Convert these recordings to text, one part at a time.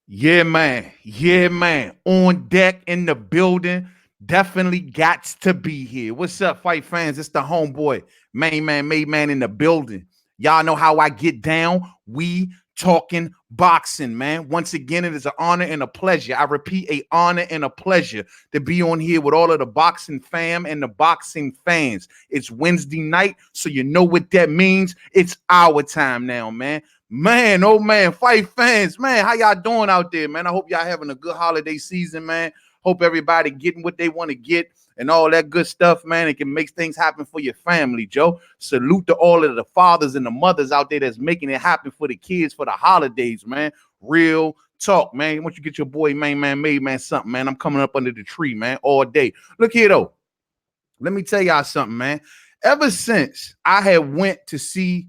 Yeah, man. Yeah, man. On deck in the building. Definitely got to be here. What's up, fight fans? It's the homeboy, main man, made man in the building. Y'all know how I get down. We talking boxing, man. Once again, it is an honor and a pleasure. I repeat, a honor and a pleasure to be on here with all of the boxing fam and the boxing fans. It's Wednesday night, so you know what that means. It's our time now, man. Man, oh man, fight fans, man, how y'all doing out there, man? I hope y'all having a good holiday season, man. Hope everybody getting what they want to get and all that good stuff, man. It can make things happen for your family, Joe. Salute to all of the fathers and the mothers out there that's making it happen for the kids for the holidays, man. Real talk, man. Once you get your boy, main man, made man, something, man. I'm coming up under the tree, man, all day. Look here, though. Let me tell y'all something, man. Ever since I had went to see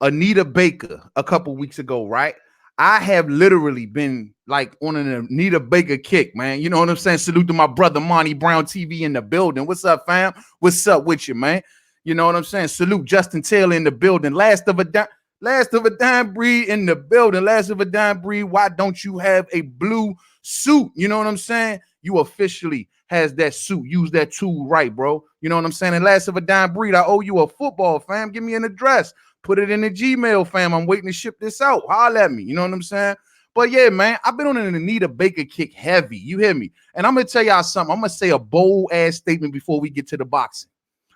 Anita Baker a couple weeks ago, right? I have literally been like on an Anita Baker kick, man. You know what I'm saying? Salute to my brother Monty Brown TV in the building. What's up, fam? What's up with you, man? You know what I'm saying? Salute Justin Taylor in the building. Last of a dime breed in the building. Last of a dime breed. Why don't you have a blue suit? You know what I'm saying? You officially has that suit. Use that tool right, bro. You know what I'm saying? And last of a dime breed, I owe you a football, fam. Give me an address. Put it in the Gmail, fam. I'm waiting to ship this out. Holler at me. You know what I'm saying? But yeah, man, I've been on an Anita Baker kick heavy. You hear me? And I'm going to tell y'all something. I'm going to say a bold-ass statement before we get to the boxing.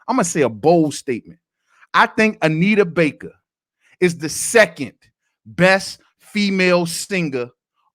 I'm going to say a bold statement. I think Anita Baker is the second best female singer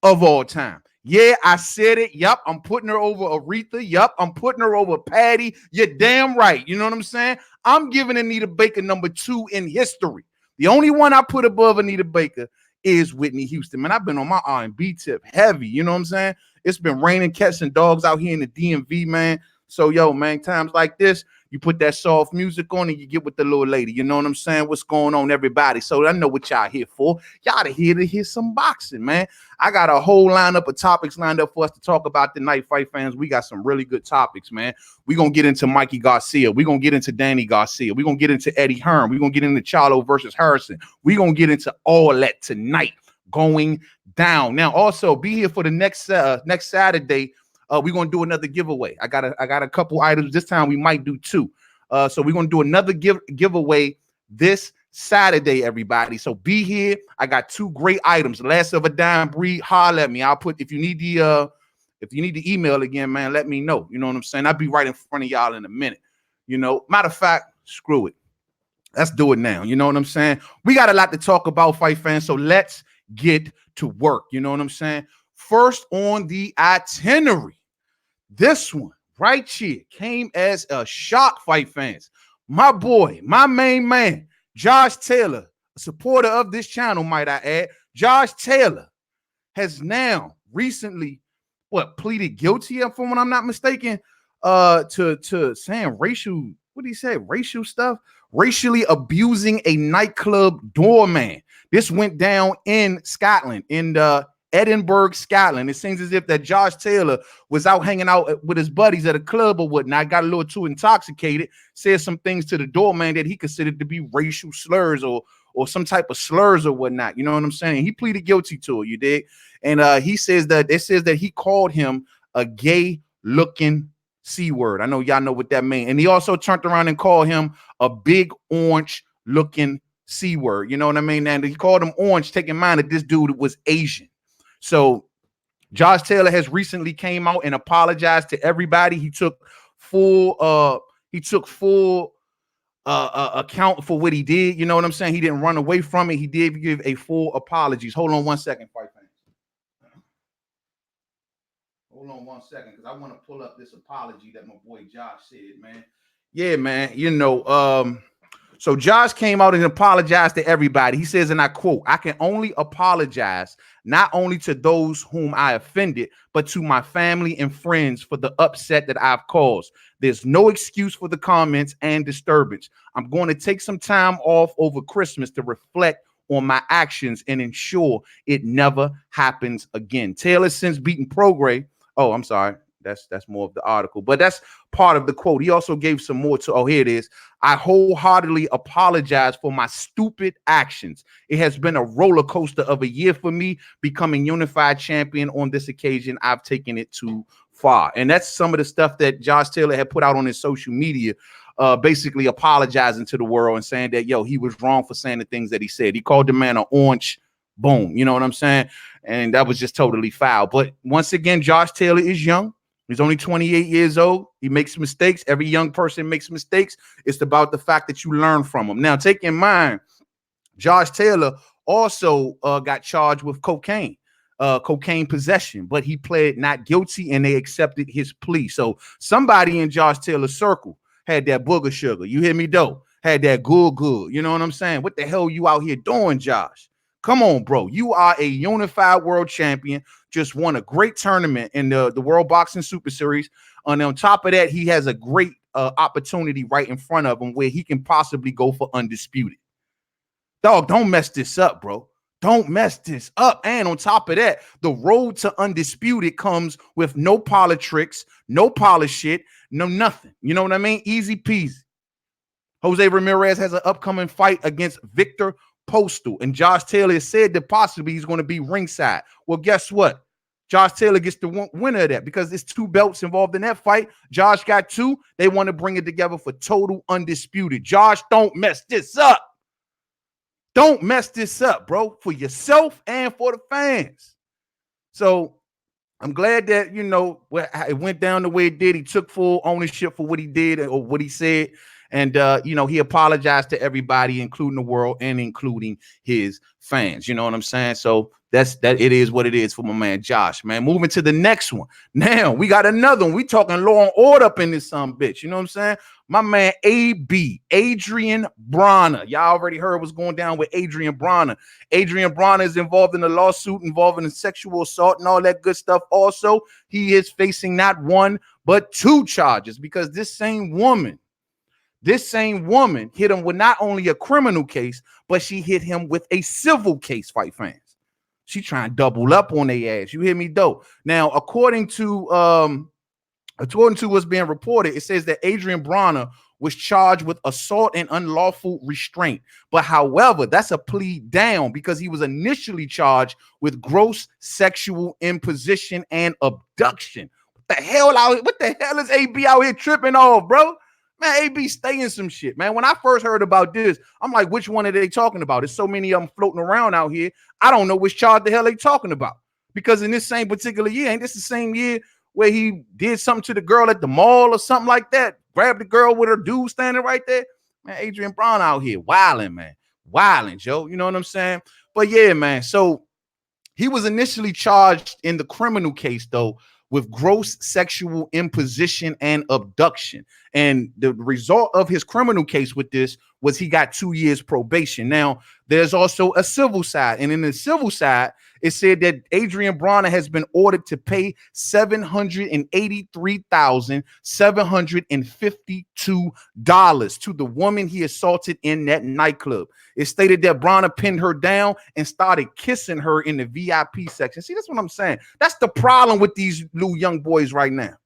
of all time. Yeah, I said it. Yup, I'm putting her over Aretha. Yup, I'm putting her over Patty. You're damn right. You know what I'm saying? I'm giving Anita Baker number 2 in history. The only one I put above Anita Baker is Whitney Houston. Man, I've been on my R&B tip heavy. You know what I'm saying? It's been raining cats and dogs out here in the DMV, man. So, yo, man, times like this, you put that soft music on and you get with the little lady. You know what I'm saying? What's going on, everybody? So I know what y'all here for. Y'all here to hear some boxing, man. I got a whole lineup of topics lined up for us to talk about tonight, fight fans. We got some really good topics, man. We're going to get into Mikey Garcia. We're going to get into Danny Garcia. We're going to get into Eddie Hearn. We're going to get into Charlo versus Harrison. We're going to get into all that tonight going down. Now, also, be here for the next Saturday. We're gonna do another giveaway. I got a couple items. This time we might do 2. So we're gonna do another giveaway this Saturday, everybody. So be here. I got 2 great items. Last of a dime breed. Holler at me. I'll put if you need the email again, man, let me know. You know what I'm saying? I'll be right in front of y'all in a minute. You know, matter of fact, screw it. Let's do it now. You know what I'm saying? We got a lot to talk about, fight fans. So let's get to work. You know what I'm saying? First on the itinerary. This one right here came as a shock, fight fans. My boy, my main man, Josh Taylor, a supporter of this channel, might I add. Josh Taylor has now recently, pleaded guilty, from what I'm not mistaken, to saying racial, what did he say? Racial stuff? Racially abusing a nightclub doorman. This went down in Scotland, in Edinburgh, Scotland. It seems as if that Josh Taylor was out hanging out with his buddies at a club or whatnot, got a little too intoxicated, said some things to the doorman that he considered to be racial slurs or some type of slurs or whatnot. You know what I'm saying? He pleaded guilty to it, you dig? And it says that he called him a gay-looking C-word. I know y'all know what that means. And he also turned around and called him a big orange-looking C-word. You know what I mean? And he called him orange, taking in mind that this dude was Asian. So Josh Taylor has recently came out and apologized to everybody. He took full account for what he did. You know what I'm saying? He didn't run away from it. He did give a full apologies. Hold on one second, fight fans. Hold on one second, because I want to pull up this apology that my boy Josh said, man. Yeah, man. You know, so Josh came out and apologized to everybody. He says, and I quote, "I can only apologize not only to those whom I offended, but to my family and friends for the upset that I've caused. There's no excuse for the comments and disturbance. I'm going to take some time off over Christmas to reflect on my actions and ensure it never happens again." Taylor since beaten Prograis. Oh, I'm sorry. That's more of the article, but that's part of the quote. He also gave some more to, oh, here it is. I wholeheartedly apologize for my stupid actions. It has been a roller coaster of a year for me. Becoming unified champion on this occasion, I've taken it too far. And that's some of the stuff that Josh Taylor had put out on his social media, basically apologizing to the world and saying that, yo, he was wrong for saying the things that he said. He called the man an orange boom. You know what I'm saying? And that was just totally foul. But once again, Josh Taylor is young. He's only 28 years old. He makes mistakes. Every young person makes mistakes. It's about the fact that you learn from them. Now, take in mind, Josh Taylor also got charged with cocaine possession, but he pled not guilty and they accepted his plea. So somebody in Josh Taylor's circle had that booger sugar. You hear me, though? Had that good. You know what I'm saying? What the hell you out here doing, Josh? Come on, bro. You are a unified world champion. Just won a great tournament in the World Boxing Super Series. And on top of that, he has a great opportunity right in front of him where he can possibly go for undisputed. Dog, don't mess this up, bro. Don't mess this up. And on top of that, the road to undisputed comes with no politics, no polish shit, no nothing. You know what I mean? Easy peasy. Jose Ramirez has an upcoming fight against Victor Postal, and Josh Taylor said that possibly he's going to be ringside. Well, guess what? Josh Taylor gets the winner of that because there's 2 belts involved in that fight. Josh got 2. They want to bring it together for total undisputed. Josh, don't mess this up. Don't mess this up, bro, for yourself and for the fans. So I'm glad that, you know, it went down the way it did. He took full ownership for what he did or what he said. And, you know, he apologized to everybody, including the world and including his fans. You know what I'm saying? So that it is what it is for my man Josh, man. Moving to the next one. Now we got another one. We talking law and order up in this bitch. You know what I'm saying? My man AB, Adrian Bronner. Y'all already heard what's going down with Adrian Bronner. Adrian Bronner is involved in a lawsuit involving sexual assault and all that good stuff. Also, he is facing not 1, but 2 charges because this same woman hit him with not only a criminal case, but she hit him with a civil case, fight fans. She trying to double up on their ass. You hear me, though? Now, according to what's being reported, it says that Adrian Bronner was charged with assault and unlawful restraint. But however, that's a plea down because he was initially charged with gross sexual imposition and abduction. What the hell is AB out here tripping off, bro? Man, AB stay in some shit, man. When I first heard about this, I'm like, which one are they talking about? There's so many of them floating around out here. I don't know which charge the hell they talking about. Because in this same particular year, ain't this the same year where he did something to the girl at the mall or something like that? Grabbed the girl with her dude standing right there? Man, Adrian Brown out here wilding, man. Wilding, Joe. You know what I'm saying? But yeah, man. So he was initially charged in the criminal case, though, with gross sexual imposition and abduction. And the result of his criminal case with this was he got 2 years probation. Now, there's also a civil side. And in the civil side, it said that Adrian Bronner has been ordered to pay $783,752 to the woman he assaulted in that nightclub. It stated that Bronner pinned her down and started kissing her in the VIP section. See, that's what I'm saying. That's the problem with these new young boys right now.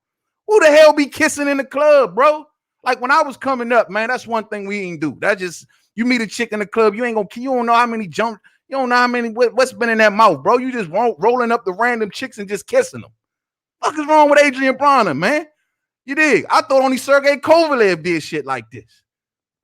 Who the hell be kissing in the club, bro? Like when I was coming up, man, that's one thing we ain't do. That just, you meet a chick in the club, you don't know how many jump, you don't know how many, what's been in that mouth, bro. You just rolling up the random chicks and just kissing them. What is wrong with Adrian Bronner, man? You dig? I thought only Sergey Kovalev did shit like this.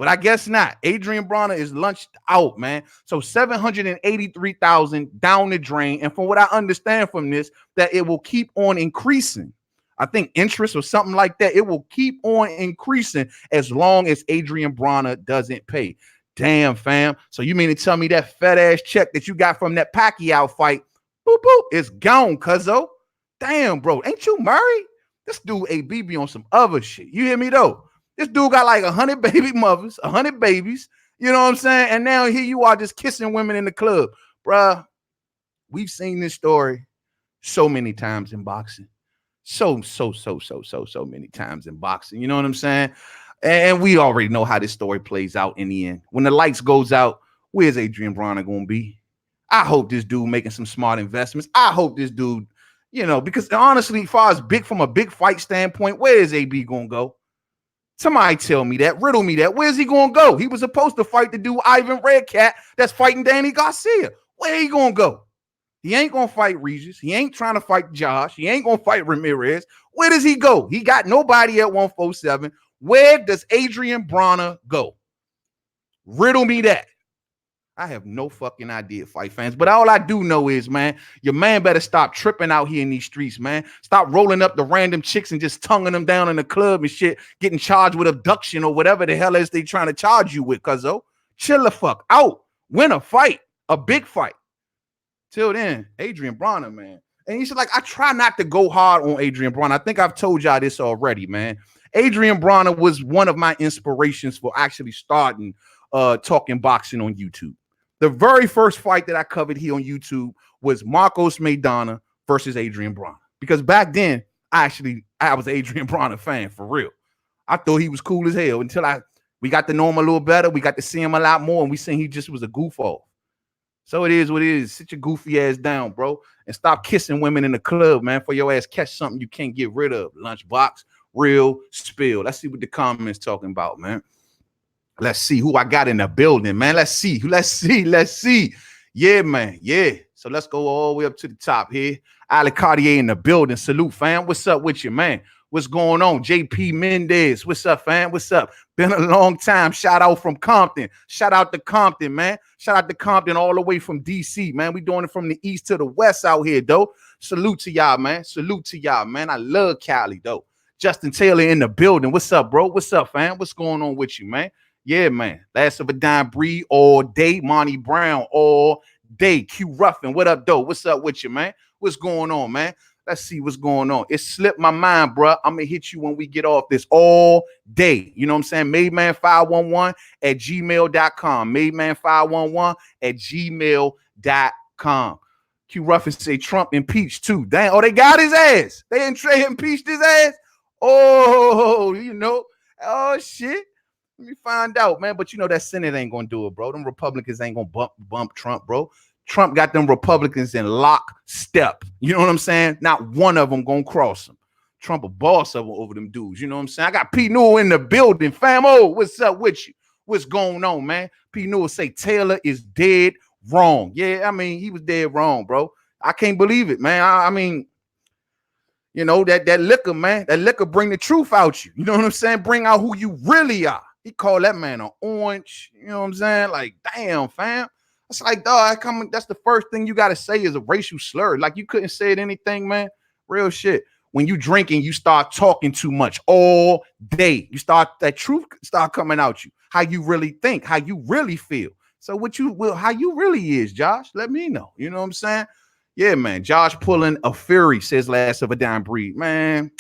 But I guess not. Adrian Bronner is lunched out, man. So 783,000 down the drain. And from what I understand from this, that it will keep on increasing. I think interest or something like that. It will keep on increasing as long as Adrian Bronner doesn't pay. Damn, fam. So you mean to tell me that fat ass check that you got from that Pacquiao fight, boop, boop, is gone, cuzzo? Damn, bro. Ain't you married? This dude AB be on some other shit. You hear me, though? This dude got like 100 baby mothers, 100 babies. You know what I'm saying? And now here you are just kissing women in the club. Bruh, we've seen this story so many times in boxing. So many times in boxing. You know what I'm saying? And we already know how this story plays out in the end. When the lights goes out, where's Adrian Bronner going to be? I hope this dude making some smart investments. I hope this dude You know, because honestly, as far as from a big fight standpoint, where is AB gonna go? Somebody tell me that, riddle me that. Where's he gonna go? He was supposed to fight the dude Ivan Redcat that's fighting Danny Garcia. Where he gonna go? He ain't gonna fight Regis. He ain't trying to fight Josh. He ain't gonna fight Ramirez. Where does he go? He got nobody at 147. Where does Adrian Bronner go? Riddle me that. I have no fucking idea, fight fans. But all I do know is, man, your man better stop tripping out here in these streets, man. Stop rolling up the random chicks and just tonguing them down in the club and shit, getting charged with abduction or whatever the hell is they trying to charge you with, cuzzo. Chill the fuck out. Win a fight, a big fight. Till then, Adrian Bronner, man. And he said, like, I try not to go hard on Adrian Bronner. I think I've told y'all this already, man. Adrian Bronner was one of my inspirations for actually starting talking boxing on YouTube. The very first fight that I covered here on YouTube was Marcos Maidana versus Adrian Bronner. Because back then, I was an Adrian Bronner fan, for real. I thought he was cool as hell until we got to know him a little better. We got to see him a lot more, and we seen he just was a goof off. So it is what it is. Sit your goofy ass down, bro, and stop kissing women in the club, man, for your ass catch something you can't get rid of. Lunchbox, real, spill. Let's see what the comments talking about, man. Let's see who I got in the building, man. Let's see. Yeah, man. Yeah. So let's go all the way up to the top here. Ali Cartier in the building. Salute, fam. What's up with you, man? What's going on? JP Mendez. What's up, fam? What's up? Been a long time. Shout out from Compton. Shout out to Compton, man. Shout out to Compton all the way from DC, man. We doing it from the east to the west out here, though. Salute to y'all, man. Salute to y'all, man. I love Cali, though. Justin Taylor in the building. What's up, bro? What's up, fam? What's going on with you, man? Yeah, man. Last of a dime breed all day. Monty Brown all day. Q Ruffin. What up, though? What's up with you, man? What's going on, man? Let's see what's going on. It slipped my mind, bro. I'm going to hit you when we get off this all day. You know what I'm saying? Mademan511 at gmail.com. Mademan511 at gmail.com. Q Ruffin say Trump impeached too. Damn. Oh, they got his ass. They impeached his ass. Oh, you know. Oh, shit. Let me find out, man. But you know that Senate ain't gonna do it, bro. Them Republicans ain't gonna bump Trump, bro. Trump got them Republicans in lockstep. You know what I'm saying? Not one of them gonna cross him. Trump a boss over them dudes. You know what I'm saying? I got P. Newell in the building. Famo, what's up with you? What's going on, man? P. Newell say Taylor is dead wrong. Yeah, I mean, he was dead wrong, bro. I can't believe it, man. I mean, you know, that liquor, man. That liquor bring the truth out you. You know what I'm saying? Bring out who you really are. He called that man an orange. You know what I'm saying? Like, damn, fam. It's like, dog, that's the first thing you got to say is a racial slur. Like, you couldn't say it anything, man. Real shit. When you drinking, you start talking too much all day. That truth start coming out you. How you really think, how you really feel. So how you really is, Josh? Let me know. You know what I'm saying? Yeah, man. Josh pulling a fury, says last of a dime breed. Man,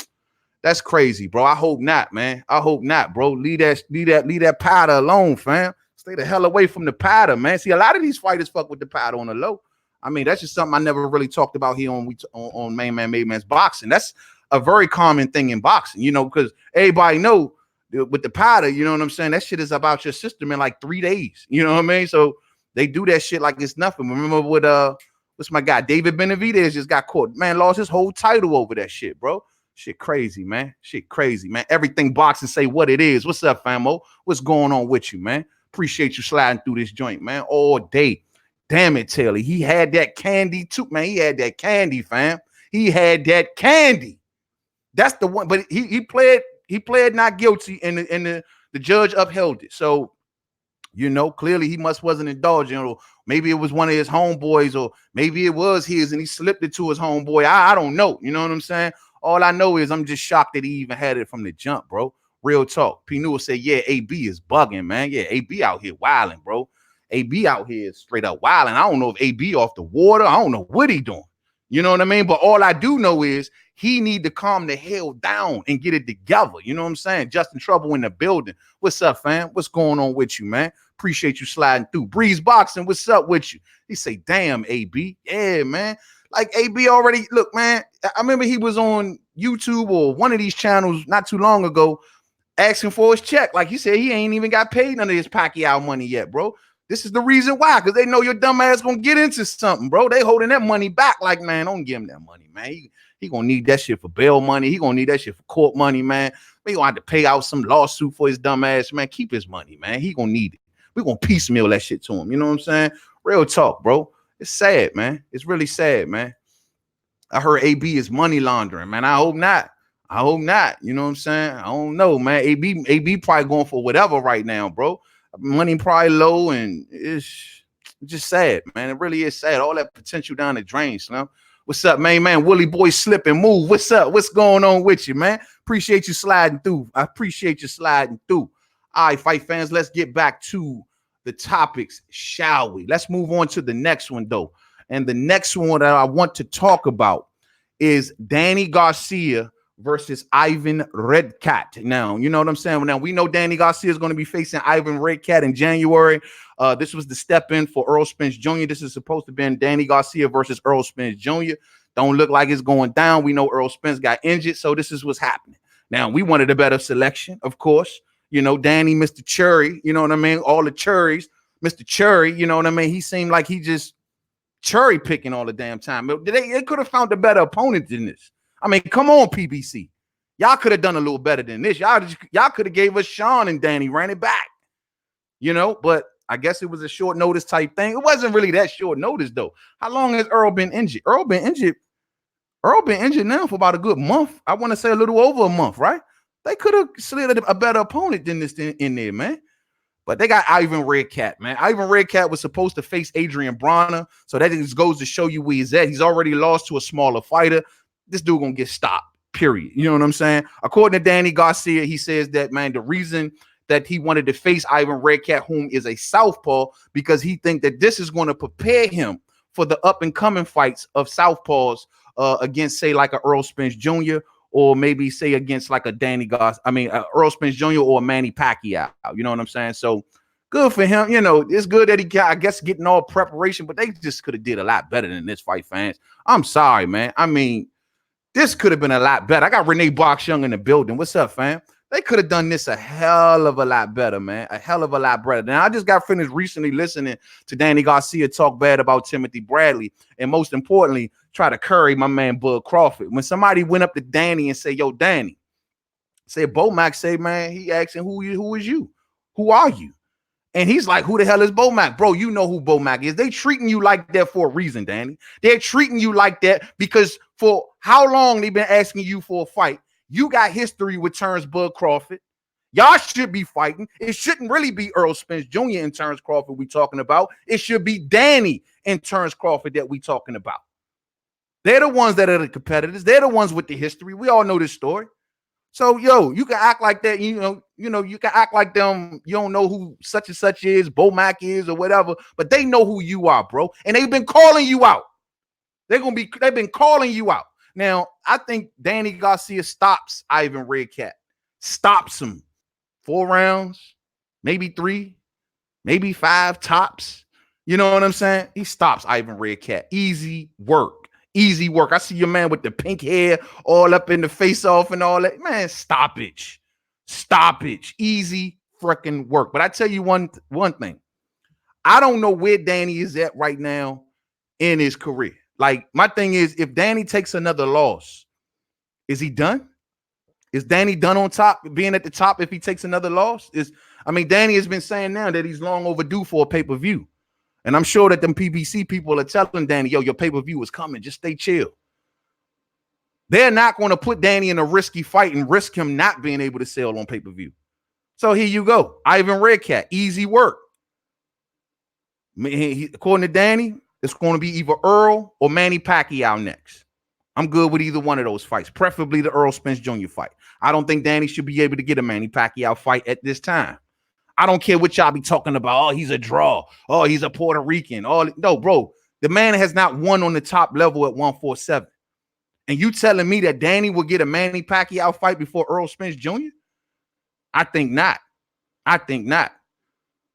that's crazy, bro. I hope not, man. I hope not, bro. Leave that powder alone, fam. Stay the hell away from the powder, man. See, a lot of these fighters fuck with the powder on the low. I mean, that's just something I never really talked about here on Main Man Made Man's boxing. That's a very common thing in boxing, you know, because everybody know with the powder, you know what I'm saying? That shit is about your system in like 3 days. You know what I mean? So they do that shit like it's nothing. Remember with what's my guy? David Benavidez just got caught. Man, lost his whole title over that shit, bro. Shit crazy, man. Shit crazy, man. Everything boxing say what it is. What's up, famo? What's going on with you, man? Appreciate you sliding through this joint, man, all day. Damn it, Taylor. He had that candy too, man. He had that candy, fam. He had that candy. That's the one. But he pled not guilty, and the judge upheld it. So, you know, clearly he wasn't indulging, or maybe it was one of his homeboys, or maybe it was his and he slipped it to his homeboy. I don't know. You know what I'm saying? All I know is I'm just shocked that he even had it from the jump, bro. Real talk. P. Newell said, yeah, AB is bugging, man. Yeah, AB out here wilding, bro. AB out here is straight up wilding. I don't know if AB off the water. I don't know what he doing. You know what I mean? But all I do know is he need to calm the hell down and get it together. You know what I'm saying? Justin Trouble in the building. What's up, fam? What's going on with you, man? Appreciate you sliding through. Breeze Boxing, what's up with you? He say, damn, AB. Yeah, man. Like AB already, look, man, I remember he was on YouTube or one of these channels not too long ago asking for his check. Like he said, he ain't even got paid none of his Pacquiao money yet, bro. This is the reason why, because they know your dumb ass gonna get into something, bro. They holding that money back. Like, man, don't give him that money, man. He gonna need that shit for bail money. He gonna need that shit for court money, man. We gonna have to pay out some lawsuit for his dumb ass, man. Keep his money, man. He gonna need it. We gonna piecemeal that shit to him. You know what I'm saying? Real talk, bro. It's sad, man. It's really sad, man. I heard AB is money laundering, man. I hope not. I hope not. You know what I'm saying? I don't know, man. AB probably going for whatever right now, bro. Money probably low, and it's just sad, man. It really is sad. All that potential down the drain, Slim. What's up, man? Willie boy, slip and move. What's up? What's going on with you, man? Appreciate you sliding through. I appreciate you sliding through. All right, fight fans, let's get back to the topics, shall we? Let's move on to the next one, though. And the next one that I want to talk about is Danny Garcia versus Ivan Redcat. Now, you know what I'm saying? Now, we know Danny Garcia is going to be facing Ivan Redcat in January. This was the step in for Earl Spence Jr. This is supposed to be Danny Garcia versus Earl Spence Jr. Don't look like it's going down. We know Earl Spence got injured, so this is what's happening. Now, we wanted a better selection, of course. You know, Danny, Mr. Cherry, you know what I mean? All the cherries. Mr. Cherry, you know what I mean? He seemed like he just cherry picking all the damn time. They could have found a better opponent than this. I mean, come on, PBC. Y'all could have done a little better than this. Y'all could have gave us Sean and Danny, ran it back. You know, but I guess it was a short notice type thing. It wasn't really that short notice, though. How long has Earl been injured? Earl been injured now for about a good month. I want to say a little over a month, right? They could have slid a better opponent than this in there, man. But they got Ivan Redcat, man. Ivan Redcat was supposed to face Adrian Bronner, so that just goes to show you where he's at. He's already lost to a smaller fighter. This dude gonna get stopped, period. You know what I'm saying? According to Danny Garcia, he says that, man, the reason that he wanted to face Ivan Redcat, whom is a southpaw, because he think that this is going to prepare him for the up-and-coming fights of southpaws against, say, like a Earl Spence Jr., or maybe say against like a Earl Spence Jr. or a Manny Pacquiao. You know what I'm saying? So good for him. You know, it's good that he got, I guess, getting all preparation, but they just could have did a lot better than this fight, fans. I'm sorry, man. I mean, this could have been a lot better. I got Renee Box Young in the building. What's up, fam? They could have done this a hell of a lot better, man. A hell of a lot better. Now, I just got finished recently listening to Danny Garcia talk bad about Timothy Bradley, and most importantly, try to curry my man Bud Crawford. When somebody went up to Danny and say, yo, Danny, say Bomac, say, man, he asking who is you? Who are you? And he's like, who the hell is Bomac? Bro, you know who Bomac is. They treating you like that for a reason, Danny. They're treating you like that because for how long they've been asking you for a fight. You got history with Terrence Bud Crawford. Y'all should be fighting. It shouldn't really be Earl Spence Jr. and Terrence Crawford we talking about. It should be Danny and Terrence Crawford that we talking about. They're the ones that are the competitors. They're the ones with the history. We all know this story. So, yo, you can act like that. You know, you can act like them. You don't know who such and such is, Bomac is, or whatever. But they know who you are, bro. And they've been calling you out. They've been calling you out. Now, I think Danny Garcia stops Ivan Redcat. Stops him. 4 rounds, maybe 3, maybe 5 tops. You know what I'm saying? He stops Ivan Redcat. Easy work. Easy work. I see your man with the pink hair all up in the face off and all that. Man, stop it. Stop it. Easy freaking work. But I tell you one thing. I don't know where Danny is at right now in his career. Like, my thing is, if Danny takes another loss, is he done? Is Danny done on top, being at the top if he takes another loss? Danny has been saying now that he's long overdue for a pay-per-view. And I'm sure that them PBC people are telling Danny, yo, your pay-per-view is coming. Just stay chill. They're not going to put Danny in a risky fight and risk him not being able to sell on pay-per-view. So here you go. Ivan Redcat, easy work. According to Danny, it's going to be either Earl or Manny Pacquiao next. I'm good with either one of those fights, preferably the Earl Spence Jr. fight. I don't think Danny should be able to get a Manny Pacquiao fight at this time. I don't care what y'all be talking about. Oh, he's a draw. Oh, he's a Puerto Rican. No, bro. The man has not won on the top level at 147. And you telling me that Danny will get a Manny Pacquiao fight before Earl Spence Jr.? I think not.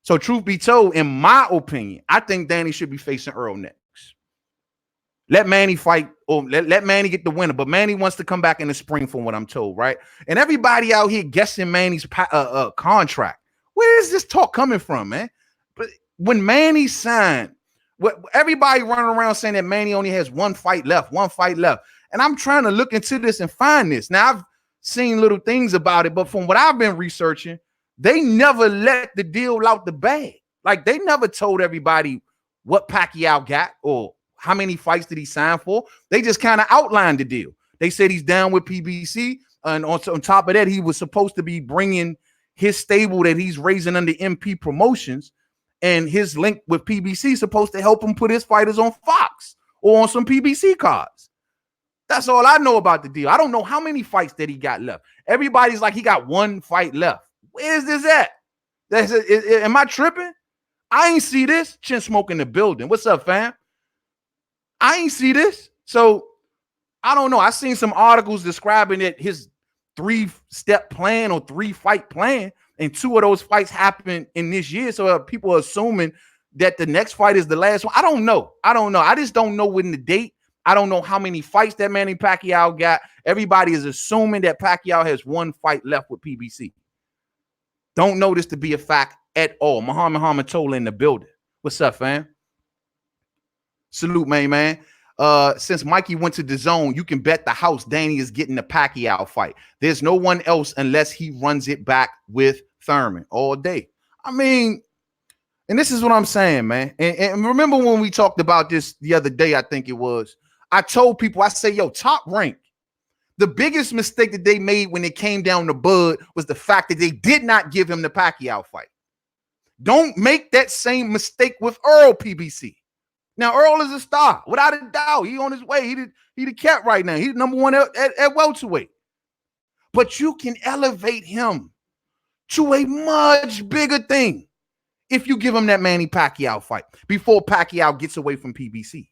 So truth be told, in my opinion, I think Danny should be facing Earl next. Let Manny fight, or let Manny get the winner. But Manny wants to come back in the spring from what I'm told, right? And everybody out here guessing Manny's contract. Where is this talk coming from, man? But when Manny signed, everybody running around saying that Manny only has one fight left. And I'm trying to look into this and find this. Now, I've seen little things about it, but from what I've been researching, they never let the deal out the bag. Like, they never told everybody what Pacquiao got or how many fights did he sign for. They just kind of outlined the deal. They said he's down with PBC, and on top of that, he was supposed to be bringing his stable that he's raising under MP Promotions, and his link with PBC is supposed to help him put his fighters on Fox or on some PBC cards. That's all I know about the deal. I don't know how many fights that he got left. Everybody's like, he got one fight left. Where's this at? Am I tripping? I ain't see this. Chin Smoke in the building. What's up, fam? I ain't see this. So I don't know. I seen some articles describing that his 3-step plan or 3-fight plan, and 2 of those fights happened in this year. So people are assuming that the next fight is the last one. I don't know. I just don't know when the date. I don't know how many fights that Manny Pacquiao got. Everybody is assuming that Pacquiao has 1 fight left with PBC. Don't know this to be a fact at all. Muhammad Hamatola in the building. What's up, fam? Salute, man. Since Mikey went to the zone, you can bet the house Danny is getting the Pacquiao fight. There's no one else unless he runs it back with Thurman all day. I mean, and this is what I'm saying, man. And remember when we talked about this the other day, I think it was, I told people, I say, yo, Top Rank, the biggest mistake that they made when it came down to Bud was the fact that they did not give him the Pacquiao fight. Don't make that same mistake with Earl PBC. Now, Earl is a star, without a doubt. He on his way. He the cat right now. He's number 1 at welterweight. But you can elevate him to a much bigger thing if you give him that Manny Pacquiao fight before Pacquiao gets away from PBC.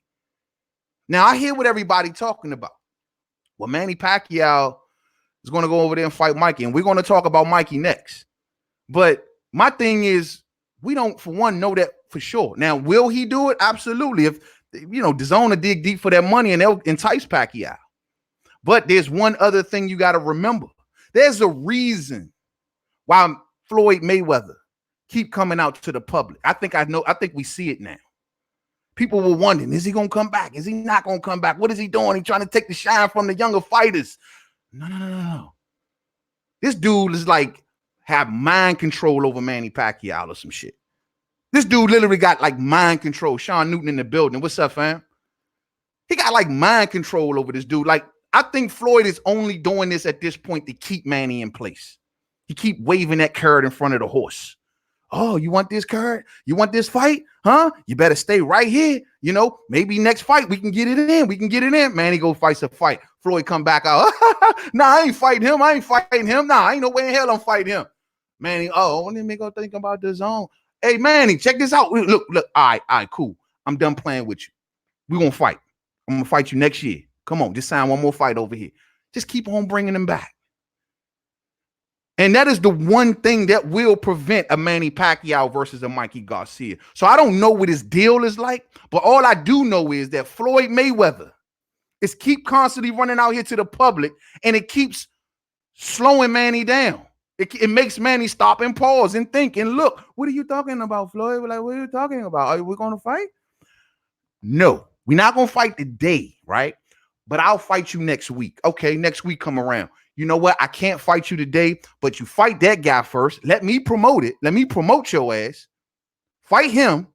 Now, I hear what everybody talking about. Well, Manny Pacquiao is going to go over there and fight Mikey, and we're going to talk about Mikey next. But my thing is, we don't, for one, know that for sure. Now, will he do it? Absolutely. If, DAZN will dig deep for that money and they'll entice Pacquiao. But there's one other thing you got to remember. There's a reason why Floyd Mayweather keep coming out to the public. I think we see it now. People were wondering, is he going to come back? Is he not going to come back? What is he doing? He's trying to take the shine from the younger fighters. No. This dude is like, have mind control over Manny Pacquiao or some shit. This dude literally got like mind control. Sean Newton in the building. What's up, fam? He got like mind control over this dude. Like, I think Floyd is only doing this at this point to keep Manny in place. He keep waving that carrot in front of the horse. Oh, you want this carrot? You want this fight? Huh? You better stay right here. Maybe next fight we can get it in. Manny go fights a fight. Floyd come back out. Nah, I ain't fighting him. Nah, ain't no way in hell I'm fighting him. Manny, let me go think about the zone. Hey, Manny, check this out. Look. All right, cool. I'm done playing with you. We're going to fight. I'm going to fight you next year. Come on, just sign one more fight over here. Just keep on bringing him back. And that is the one thing that will prevent a Manny Pacquiao versus a Mikey Garcia. So I don't know what his deal is like, but all I do know is that Floyd Mayweather is keep constantly running out here to the public, and it keeps slowing Manny down. It makes Manny stop and pause and think and look. What are you talking about, Floyd? We're like, what are you talking about? Are we going to fight? No, we're not going to fight today, right? But I'll fight you next week. Okay, next week come around. You know what? I can't fight you today, but you fight that guy first. Let me promote it. Let me promote your ass. Fight him.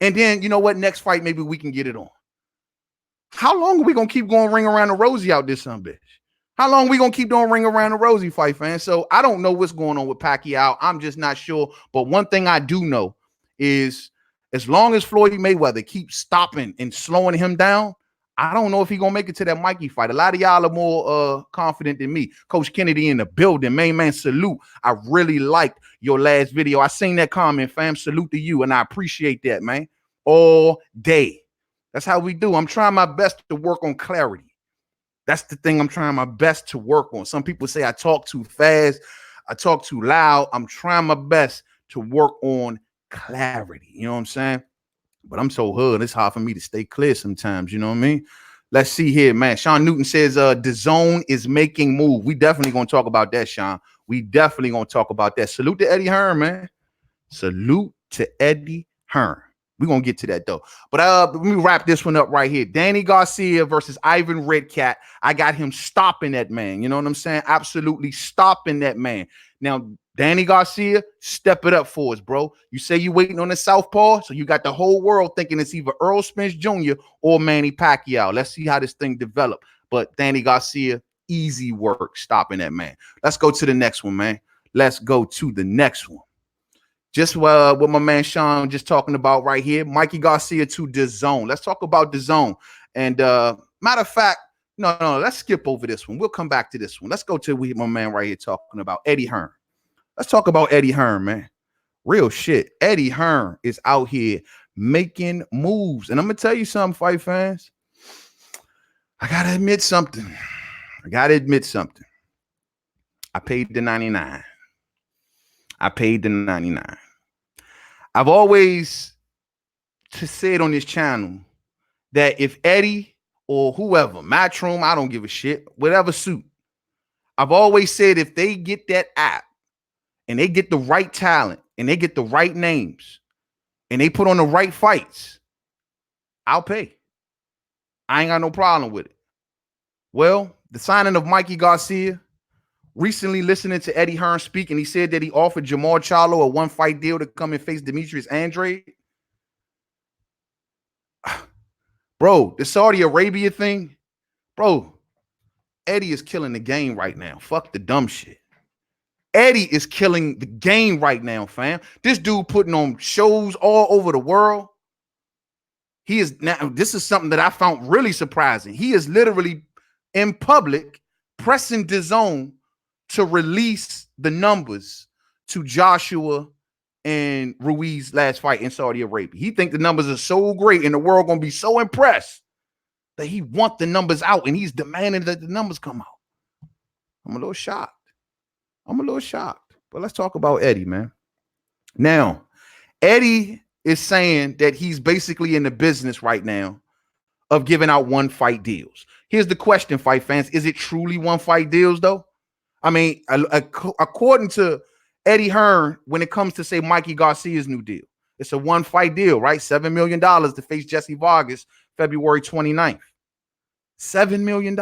And then, you know what? Next fight, maybe we can get it on. How long are we going to keep going ring around the rosy out this son bitch? How long are we going to keep doing ring around the rosy fight, fans? So I don't know what's going on with Pacquiao. I'm just not sure. But one thing I do know is as long as Floyd Mayweather keeps stopping and slowing him down, I don't know if he's going to make it to that Mikey fight. A lot of y'all are more confident than me. Coach Kennedy in the building. Main man, salute. I really liked your last video. I seen that comment, fam. Salute to you, and I appreciate that, man. All day. That's how we do. I'm trying my best to work on clarity. That's the thing I'm trying my best to work on. Some people say I talk too fast. I talk too loud. I'm trying my best to work on clarity. You know what I'm saying? But I'm so hood, it's hard for me to stay clear sometimes. You know what I mean? Let's see here, man. Sean Newton says DAZN is making move. We definitely going to talk about that, Sean. We definitely going to talk about that. Salute to Eddie Hearn, man. Salute to Eddie Hearn. We're going to get to that, though. But let me wrap this one up right here. Danny Garcia versus Ivan Redcat. I got him stopping that man. You know what I'm saying? Absolutely stopping that man. Now, Danny Garcia, step it up for us, bro. You say you waiting on the southpaw, so you got the whole world thinking it's either Earl Spence Jr. or Manny Pacquiao. Let's see how this thing develop. But Danny Garcia, easy work stopping that man. Let's go to the next one, man. Let's go to the next one. Just what my man Sean just talking about right here. Mikey Garcia to DAZN. Let's talk about DAZN. And matter of fact, no, let's skip over this one. We'll come back to this one. Let's go to my man right here talking about Eddie Hearn. Let's talk about Eddie Hearn, man. Real shit. Eddie Hearn is out here making moves. And I'm going to tell you something, fight fans. I got to admit something. I paid the 99. I've always said on this channel that if Eddie or whoever, Matchroom, I don't give a shit, whatever suit, I've always said if they get that app and they get the right talent and they get the right names and they put on the right fights, I'll pay. I ain't got no problem with it. Well, the signing of Mikey Garcia, recently listening to Eddie Hearn speak, and he said that he offered Jamal Charlo a one-fight deal to come and face Demetrius Andrade. Bro, the Saudi Arabia thing, bro, Eddie is killing the game right now. Fuck the dumb shit. Eddie is killing the game right now, fam. This dude putting on shows all over the world. He is now, this is something that I found really surprising. He is literally in public pressing DAZN to release the numbers to Joshua and Ruiz's last fight in Saudi Arabia. He think the numbers are so great and the world going to be so impressed that he want the numbers out and he's demanding that the numbers come out. I'm a little shocked. But let's talk about Eddie, man. Now, Eddie is saying that he's basically in the business right now of giving out one-fight deals. Here's the question, fight fans. Is it truly one-fight deals, though? I mean, according to Eddie Hearn, when it comes to, say, Mikey Garcia's new deal, it's a one-fight deal, right? $7 million to face Jesse Vargas February 29th. $7 million.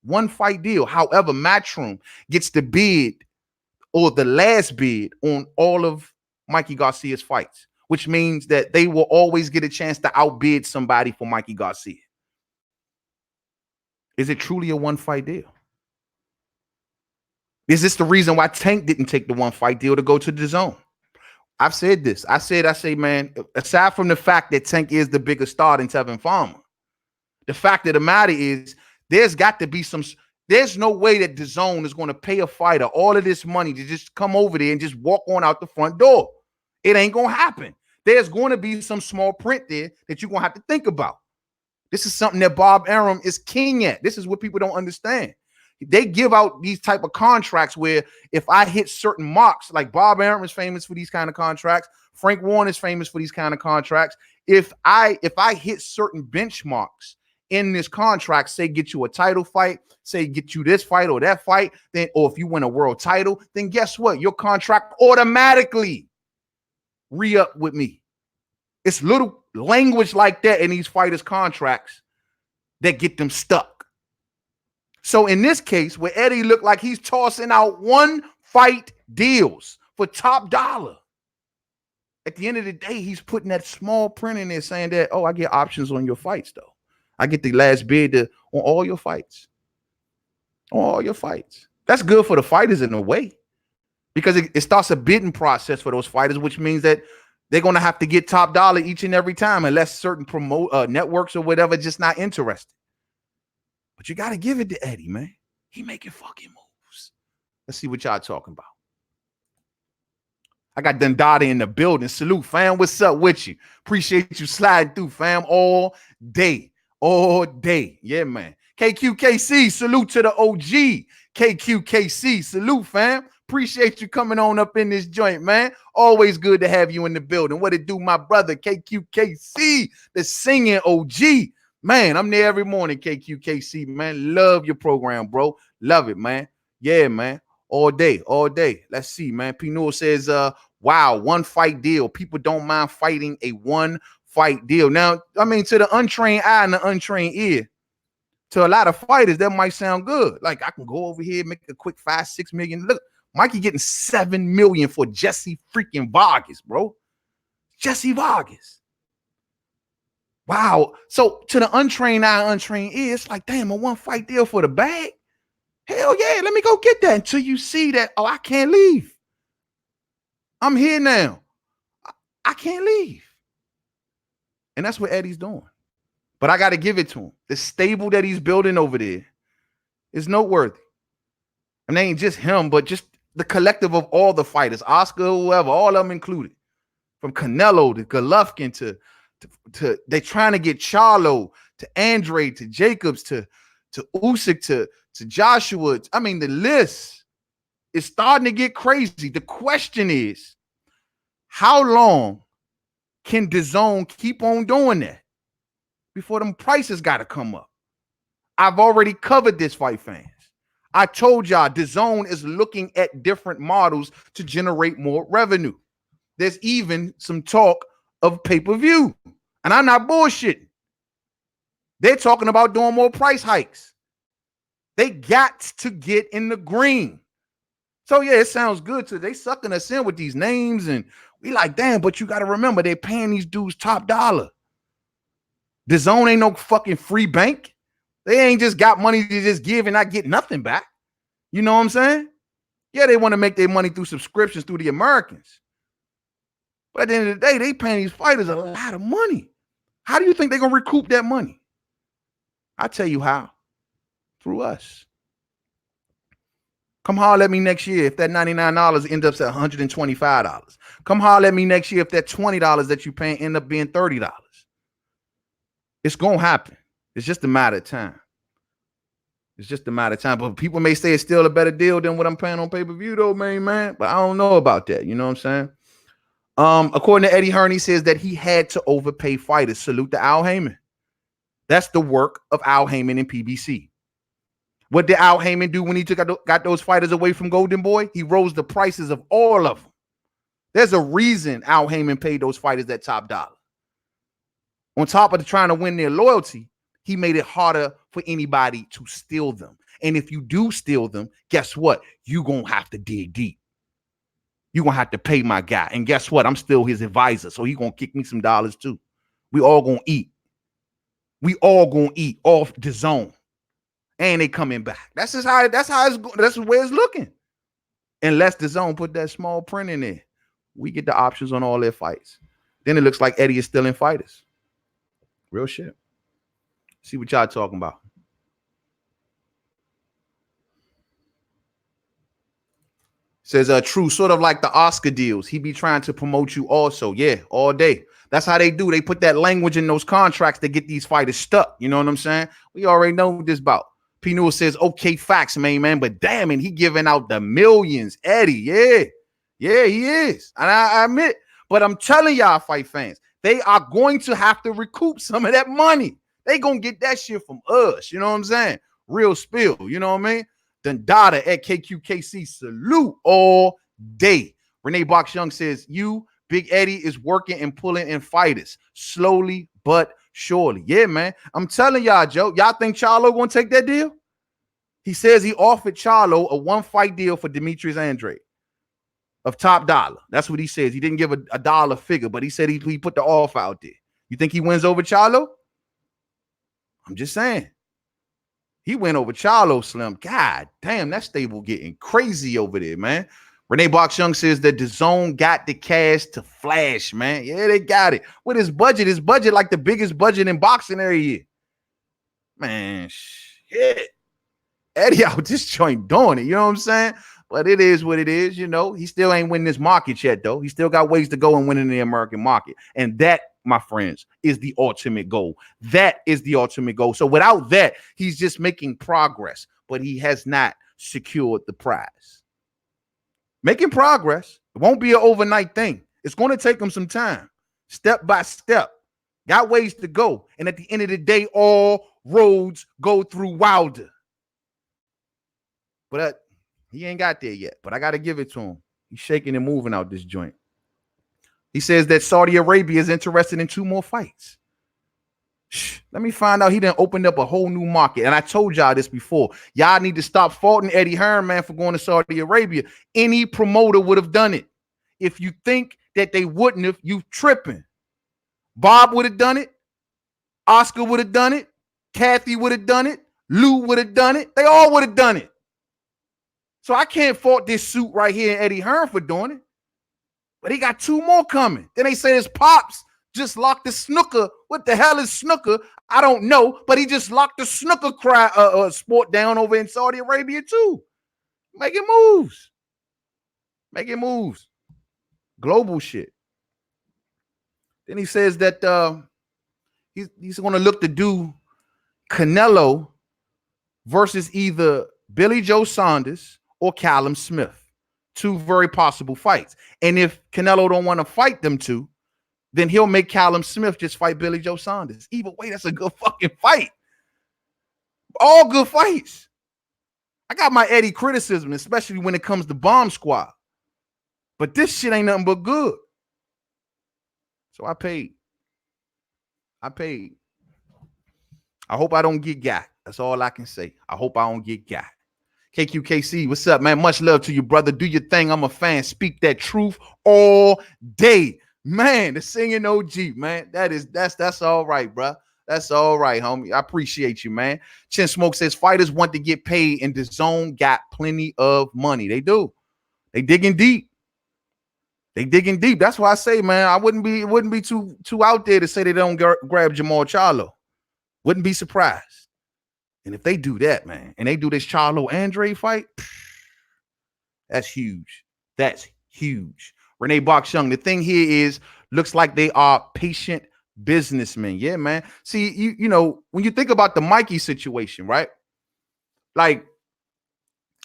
One-fight deal. However, Matchroom gets the bid or the last bid on all of Mikey Garcia's fights, which means that they will always get a chance to outbid somebody for Mikey Garcia. Is it truly a one-fight deal? Is this the reason why Tank didn't take the one-fight deal to go to DAZN? I've said this. I say, man, aside from the fact that Tank is the biggest star in Tevin Farmer, the fact of the matter is there's got to be some, there's no way that DAZN is going to pay a fighter all of this money to just come over there and just walk on out the front door. It ain't going to happen. There's going to be some small print there that you're going to have to think about. This is something that Bob Arum is king at. This is what people don't understand. They give out these type of contracts where if I hit certain marks, like Bob Arum is famous for these kind of contracts, Frank Warren is famous for these kind of contracts. If I hit certain benchmarks in this contract, say get you a title fight, say get you this fight or that fight, then or if you win a world title, then guess what? Your contract automatically re-up with me. It's little language like that in these fighters' contracts that get them stuck. So in this case, where Eddie looked like he's tossing out one-fight deals for top dollar, at the end of the day, he's putting that small print in there saying that, oh, I get options on your fights, though. I get the last bid on all your fights. On all your fights. That's good for the fighters in a way because it starts a bidding process for those fighters, which means that they're going to have to get top dollar each and every time unless certain networks or whatever just not interested. But you got to give it to Eddie, man. He making fucking moves. Let's see what y'all talking about. I got Dundada in the building. Salute, fam. What's up with you? Appreciate you sliding through, fam, all day. All day. Yeah, man. KQKC, salute to the OG. KQKC, salute, fam. Appreciate you coming on up in this joint, man. Always good to have you in the building. What it do, my brother, KQKC, the singing OG. Man, I'm there every morning, KQKC, man. Love your program, bro. Love it, man. Yeah, man. All day, all day. Let's see, man. Pinot says, Wow, one fight deal. People don't mind fighting a one fight deal. Now, I mean, to the untrained eye and the untrained ear, to a lot of fighters, that might sound good. Like, I can go over here, make a quick 5-6 million. Look, Mikey getting 7 million for Jesse freaking Vargas, bro. Jesse Vargas. Wow. So to the untrained eye, untrained ear, it's like, damn, a one fight deal for the bag. Hell yeah, let me go get that until you see that, oh, I can't leave. I'm here now. I can't leave. And that's what Eddie's doing. But I got to give it to him. The stable that he's building over there is noteworthy. And they ain't just him, but just the collective of all the fighters, Oscar, whoever, all of them included. From Canelo to Golovkin to they trying to get Charlo to Andre to Jacobs to Usyk to Joshua. I mean, the list is starting to get crazy. The question is, how long can DAZN keep on doing that before them prices got to come up? I've already covered this, fight fans. I told y'all DAZN is looking at different models to generate more revenue. There's even some talk of pay-per-view. And I'm not bullshitting. They're talking about doing more price hikes. They got to get in the green. So, yeah, it sounds good. They sucking us in with these names. And we like, damn, but you got to remember, they're paying these dudes top dollar. DAZN ain't no fucking free bank. They ain't just got money to just give and not get nothing back. You know what I'm saying? Yeah, they want to make their money through subscriptions through the Americans. But at the end of the day, they paying these fighters a lot of money. How do you think they're going to recoup that money? I'll tell you how. Through us. Come holler at me next year if that $99 ends up at $125. Come holler at me next year if that $20 that you paying end up being $30. It's going to happen. It's just a matter of time. It's just a matter of time. But people may say it's still a better deal than what I'm paying on pay-per-view, though, man. But I don't know about that. You know what I'm saying? According to Eddie Hearn, he says that he had to overpay fighters. Salute to Al Heyman. That's the work of Al Heyman and PBC. What did Al Heyman do when he got those fighters away from Golden Boy? He rose the prices of all of them. There's a reason Al Heyman paid those fighters that top dollar. On top of trying to win their loyalty, he made it harder for anybody to steal them. And if you do steal them, guess what? You're going to have to dig deep. You're going to have to pay my guy. And guess what? I'm still his advisor, so he's going to kick me some dollars too. We all going to eat. We all going to eat off DAZN. And they coming back. That's the way it's looking. Unless DAZN put that small print in there, we get the options on all their fights. Then it looks like Eddie is still in fighters. Real shit. See what y'all talking about. Says true, sort of like the Oscar deals. He be trying to promote you also. Yeah, all day. That's how they do. They put that language in those contracts to get these fighters stuck. You know what I'm saying? We already know what this about. P. Newell says, okay, facts, man. But damn it, he giving out the millions. Eddie, yeah. Yeah, he is. And I admit, but I'm telling y'all, fight fans, they are going to have to recoup some of that money. They gonna get that shit from us. You know what I'm saying? Real spill. You know what I mean? Dundada at KQKC, salute all day. Renee Box Young says, you, Big Eddie, is working and pulling in fighters slowly but surely. Yeah, man. I'm telling y'all, Joe. Y'all think Charlo gonna take that deal? He says he offered Charlo a one-fight deal for Demetrius Andrade of top dollar. That's what he says. He didn't give a dollar figure, but he said he put the offer out there. You think he wins over Charlo? I'm just saying. He went over Charlo, Slim. God damn, that stable getting crazy over there, man. Renee Box Young says that DAZN got the cash to flash, man. Yeah, they got it. With his budget like the biggest budget in boxing every year. Man, shit. Eddie out this joint doing it, you know what I'm saying? But it is what it is, you know. He still ain't winning this market yet, though. He still got ways to go and win in the American market. And that, my friends, is the ultimate goal. That is the ultimate goal. So without that, he's just making progress, but he has not secured the prize. Making progress. It won't be an overnight thing. It's going to take him some time, step by step. Got ways to go. And at the end of the day, all roads go through Wilder. But he ain't got there yet. But I got to give it to him. He's shaking and moving out this joint. He says that Saudi Arabia is interested in 2 more fights. Let me find out he done opened up a whole new market. And I told y'all this before. Y'all need to stop faulting Eddie Hearn, man, for going to Saudi Arabia. Any promoter would have done it. If you think that they wouldn't have, you tripping. Bob would have done it. Oscar would have done it. Kathy would have done it. Lou would have done it. They all would have done it. So I can't fault this suit right here and Eddie Hearn for doing it. But he got 2 more coming. Then they say his pops just locked the snooker. What the hell is snooker? I don't know. But he just locked the snooker sport down over in Saudi Arabia too. Making moves. Making moves. Global shit. Then he says that he's going to look to do Canelo versus either Billy Joe Saunders or Callum Smith. 2 very possible fights. And if Canelo don't want to fight them 2, then he'll make Callum Smith just fight Billy Joe Saunders. Either way, that's a good fucking fight. All good fights. I got my Eddie criticism, especially when it comes to Bomb Squad. But this shit ain't nothing but good. So I paid. I hope I don't get got. That's all I can say. I hope I don't get got. KQKC, what's up, man? Much love to you, brother. Do your thing. I'm a fan. Speak that truth all day. Man, the singing OG, man. That's all right, bro. That's all right, homie. I appreciate you, man. Chin Smoke says fighters want to get paid, and the zone got plenty of money. They do. They digging deep. They digging deep. That's why I say, man, I wouldn't be too out there to say they don't grab Jamal Charlo. Wouldn't be surprised. And if they do that, man, and they do this Charlo Andre fight, that's huge. That's huge. Renee Box-Young, the thing here is, looks like they are patient businessmen. Yeah, man. See, you know, when you think about the Mikey situation, right? Like,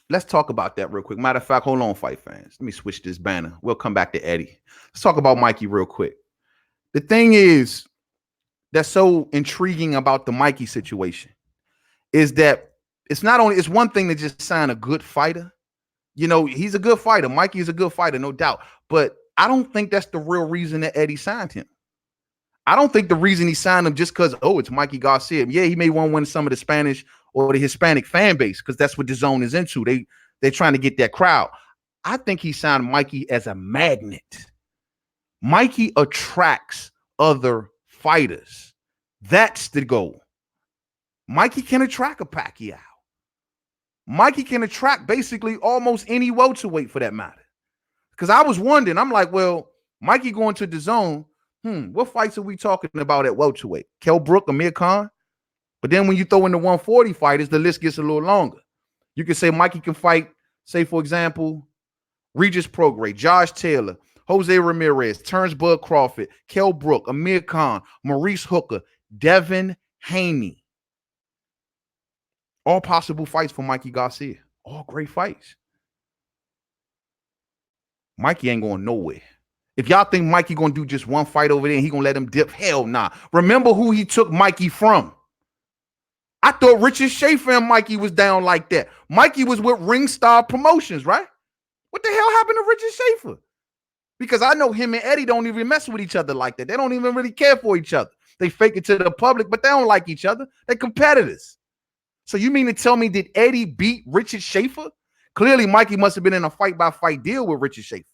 let's talk about that real quick. Matter of fact, hold on, fight fans. Let me switch this banner. We'll come back to Eddie. Let's talk about Mikey real quick. The thing is that's so intriguing about the Mikey situation is that it's one thing to just sign a good fighter. You know, he's a good fighter. Mikey is a good fighter, no doubt. But I don't think that's the real reason that Eddie signed him. I don't think the reason he signed him just because, it's Mikey Garcia. Yeah, he may want to win some of the Spanish or the Hispanic fan base because that's what the zone is into. They're trying to get that crowd. I think he signed Mikey as a magnet. Mikey attracts other fighters. That's the goal. Mikey can attract a Pacquiao. Mikey can attract basically almost any welterweight for that matter. Because I was wondering, I'm like, well, Mikey going to the zone, what fights are we talking about at welterweight? Kell Brook, Amir Khan? But then when you throw in the 140 fighters, the list gets a little longer. You can say Mikey can fight, say, for example, Regis Prograis, Josh Taylor, Jose Ramirez, Terrence Bud Crawford, Kell Brook, Amir Khan, Maurice Hooker, Devin Haney. All possible fights for Mikey Garcia. All great fights. Mikey ain't going nowhere. If y'all think Mikey going to do just one fight over there and he going to let him dip, hell nah. Remember who he took Mikey from. I thought Richard Schaefer and Mikey was down like that. Mikey was with Ringstar Promotions, right? What the hell happened to Richard Schaefer? Because I know him and Eddie don't even mess with each other like that. They don't even really care for each other. They fake it to the public, but they don't like each other. They're competitors. So you mean to tell me, did Eddie beat Richard Schaefer? Clearly, Mikey must have been in a fight-by-fight deal with Richard Schaefer.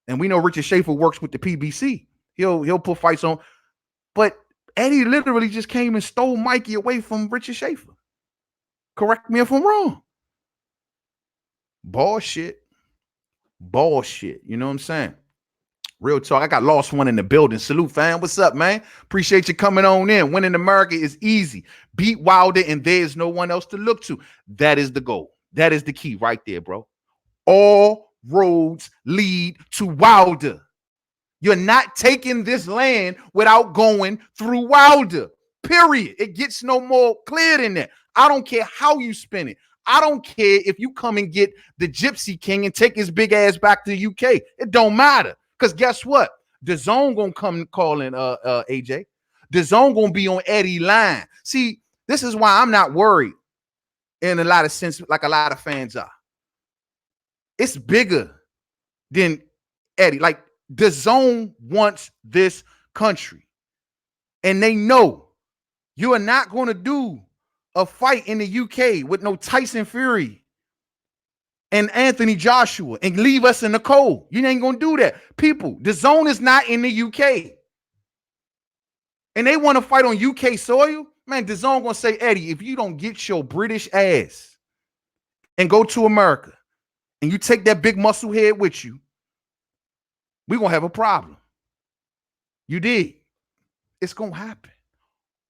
And we know Richard Schaefer works with the PBC. He'll put fights on. But Eddie literally just came and stole Mikey away from Richard Schaefer. Correct me if I'm wrong. Bullshit. You know what I'm saying? Real talk. I got Lost One in the building. Salute, fam. What's up, man? Appreciate you coming on in. Winning America is easy. Beat Wilder, and there is no one else to look to. That is the goal. That is the key right there, bro. All roads lead to Wilder. You're not taking this land without going through Wilder. Period. It gets no more clear than that. I don't care how you spin it. I don't care if you come and get the Gypsy King and take his big ass back to the UK. It don't matter. Because guess what? The zone gonna come calling AJ. The zone gonna be on Eddie line. See, this is why I'm not worried in a lot of sense, like a lot of fans are. It's bigger than Eddie. Like, The zone wants this country. And they know you are not going to do a fight in the UK with no Tyson Fury and Anthony Joshua and leave us in the cold. You ain't going to do that. People, the zone is not in the UK. And they want to fight on UK soil. Man, the zone going to say, Eddie, if you don't get your British ass and go to America and you take that big muscle head with you, we're going to have a problem. You did. It's going to happen.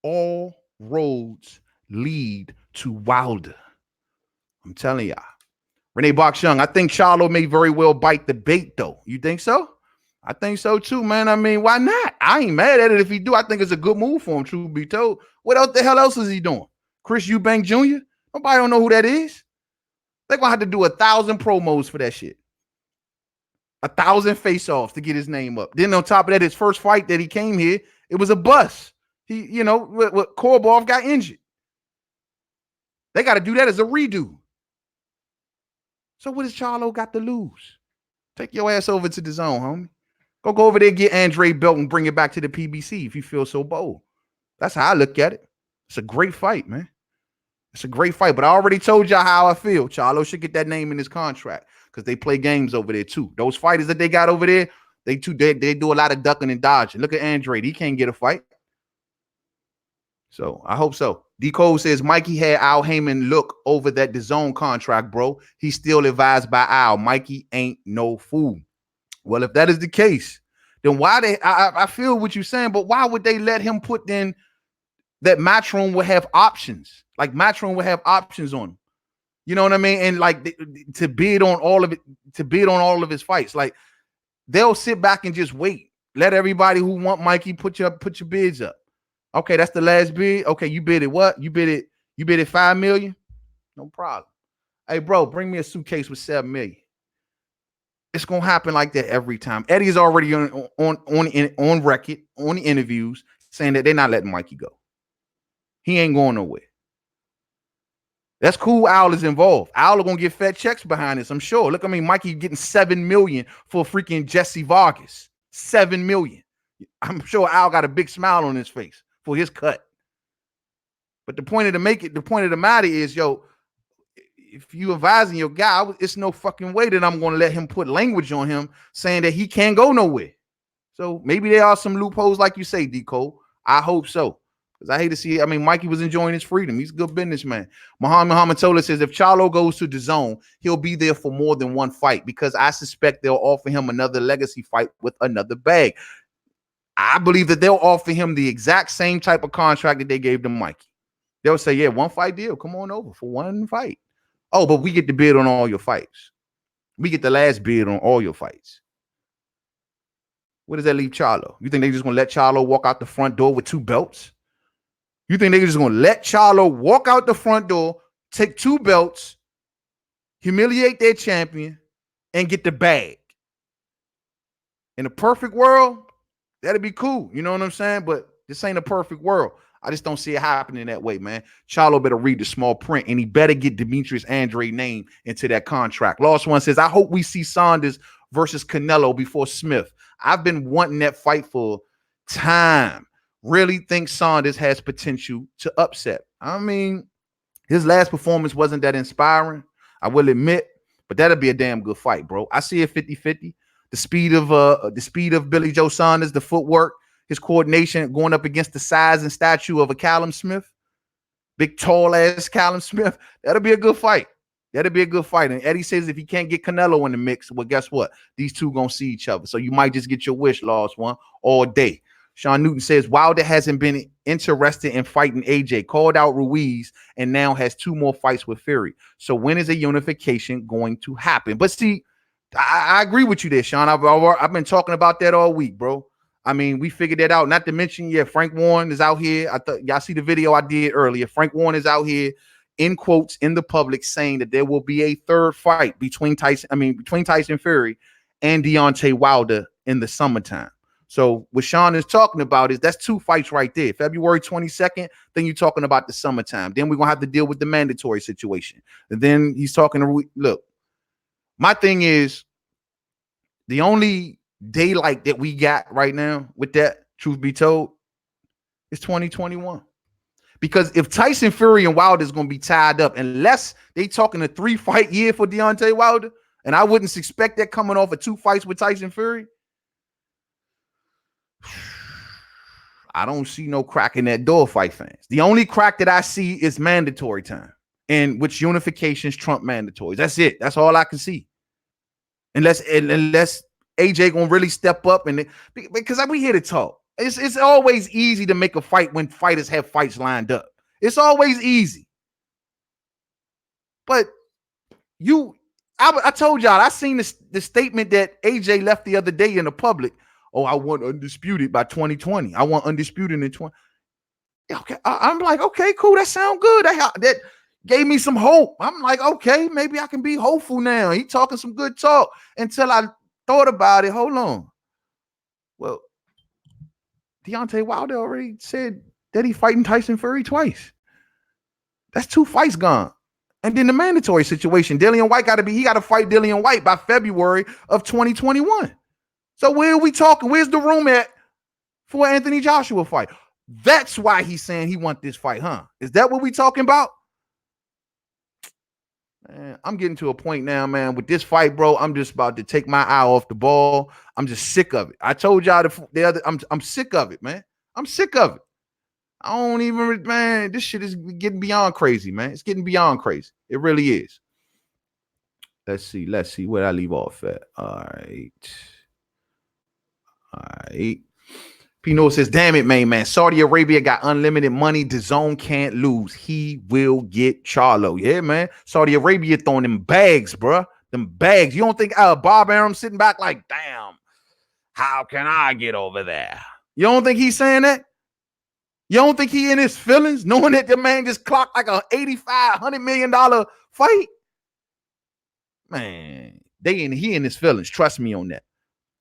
All roads lead to Wilder. I'm telling y'all. Renee Box Young, I think Charlo may very well bite the bait, though. You think so? I think so, too, man. I mean, why not? I ain't mad at it if he do. I think it's a good move for him, truth be told. What else the hell else is he doing? Chris Eubank Jr.? Nobody don't know who that is. They're going to have to do 1,000 promos for that shit. 1,000 face-offs to get his name up. Then on top of that, his first fight that he came here, it was a bust. He, you know, Korbov got injured. They got to do that as a redo. So what does Charlo got to lose? Take your ass over to the zone, homie. Go over there, get Andre Belt and bring it back to the PBC if you feel so bold. That's how I look at it. It's a great fight, man. It's a great fight, but I already told y'all how I feel. Charlo should get that name in his contract because they play games over there too. Those fighters that they got over there, they do a lot of ducking and dodging. Look at Andre. He can't get a fight. So I hope so. D Cole says Mikey had Al Heyman look over that DAZN contract, bro. He's still advised by Al. Mikey ain't no fool. Well, if that is the case, then why I feel what you're saying, but why would they let him put in that Matchroom would have options? Like Matchroom would have options on him. You know what I mean? And like to bid on all of it, to bid on all of his fights. Like they'll sit back and just wait. Let everybody who want Mikey put your bids up. Okay, that's the last bid. Okay, you bid it what? You bid it $5 million? No problem. Hey, bro, bring me a suitcase with $7 million. It's gonna happen like that every time. Eddie is already on record, on the interviews, saying that they're not letting Mikey go. He ain't going nowhere. That's cool. Al is involved. Al are gonna get fat checks behind this, I'm sure. Look, I mean, Mikey getting $7 million for freaking Jesse Vargas. $7 million. I'm sure Al got a big smile on his face for his cut. But the point of the matter is, yo, if you advising your guy, it's no fucking way that I'm going to let him put language on him saying that he can't go nowhere. So maybe there are some loopholes, like you say, D. Cole. I hope so. Because I hate to see it. I mean, Mikey was enjoying his freedom. He's a good businessman. Muhammad Tola says if Charlo goes to the zone, he'll be there for more than one fight because I suspect they'll offer him another legacy fight with another bag. I believe that they'll offer him the exact same type of contract that they gave to Mikey. They'll say, yeah, one fight deal. Come on over for one fight. Oh, but we get the bid on all your fights. We get the last bid on all your fights. What does that leave Charlo? You think they're just going to let Charlo walk out the front door with 2 belts? You think they're just going to let Charlo walk out the front door, take 2 belts, humiliate their champion, and get the bag? In a perfect world, that'd be cool. You know what I'm saying? But this ain't a perfect world. I just don't see it happening that way, man. Charlo better read the small print, and he better get Demetrius Andrade's name into that contract. Lost One says, I hope we see Saunders versus Canelo before Smith. I've been wanting that fight for time. Really think Saunders has potential to upset. I mean, his last performance wasn't that inspiring, I will admit, but that'll be a damn good fight, bro. I see it 50-50. The speed of Billy Joe Saunders, the footwork, his coordination going up against the size and stature of a Callum Smith, big tall ass Callum Smith. That'll be a good fight. That'll be a good fight. And Eddie says if he can't get Canelo in the mix, well, guess what? These two gonna see each other. So you might just get your wish, Lost One, all day. Sean Newton says Wilder hasn't been interested in fighting AJ, called out Ruiz, and now has 2 more fights with Fury. So when is a unification going to happen? But see, I agree with you there, Sean. I've been talking about that all week, bro. I mean, we figured that out. Not to mention, yeah, Frank Warren is out here. I thought y'all see the video I did earlier. Frank Warren is out here in quotes in the public saying that there will be a 3rd fight between Tyson Fury and Deontay Wilder in the summertime. So what Sean is talking about is that's 2 fights right there. February 22nd, then you're talking about the summertime. Then we're going to have to deal with the mandatory situation. And then he's talking to, look, my thing is the only daylight that we got right now with that, truth be told, it's 2021. Because if Tyson Fury and Wilder is going to be tied up, unless they talking a 3-fight year for Deontay Wilder, and I wouldn't expect that coming off of 2 fights with Tyson Fury, I don't see no crack in that door, fight fans. The only crack that I see is mandatory time, and which unifications trump mandatories. That's it. That's all I can see. Unless AJ gonna really step up, and because we here to talk. It's always easy to make a fight when fighters have fights lined up. It's always easy. But I told y'all, I seen the statement that AJ left the other day in the public. Oh, I want undisputed by 2020. I want undisputed in 20. Okay, I'm like, okay, cool. That sounds good. That gave me some hope. I'm like, okay, maybe I can be hopeful now. He talking some good talk until I thought about it. Hold on. Well, Deontay Wilder already said that he fighting Tyson Fury twice. That's 2 fights gone. And then the mandatory situation, Dillian White got to fight Dillian White by February of 2021. So where are we talking? Where's the room at for Anthony Joshua fight? That's why he's saying he want this fight, huh? Is that what we talking about? Man, I'm getting to a point now, man, with this fight, bro. I'm just about to take my eye off the ball. I'm just sick of it. I told y'all I'm sick of it, man. I'm sick of it. I don't even, man, this shit is getting beyond crazy, man. It's getting beyond crazy. It really is. Let's see. Where I leave off at? All right. Pino says, damn it, man. Saudi Arabia got unlimited money. DAZN can't lose. He will get Charlo. Yeah, man. Saudi Arabia throwing them bags, bro. Them bags. You don't think Bob Arum sitting back like, damn, how can I get over there? You don't think he's saying that? You don't think he in his feelings, knowing that the man just clocked like a $85-100 million fight? Man, he in his feelings. Trust me on that.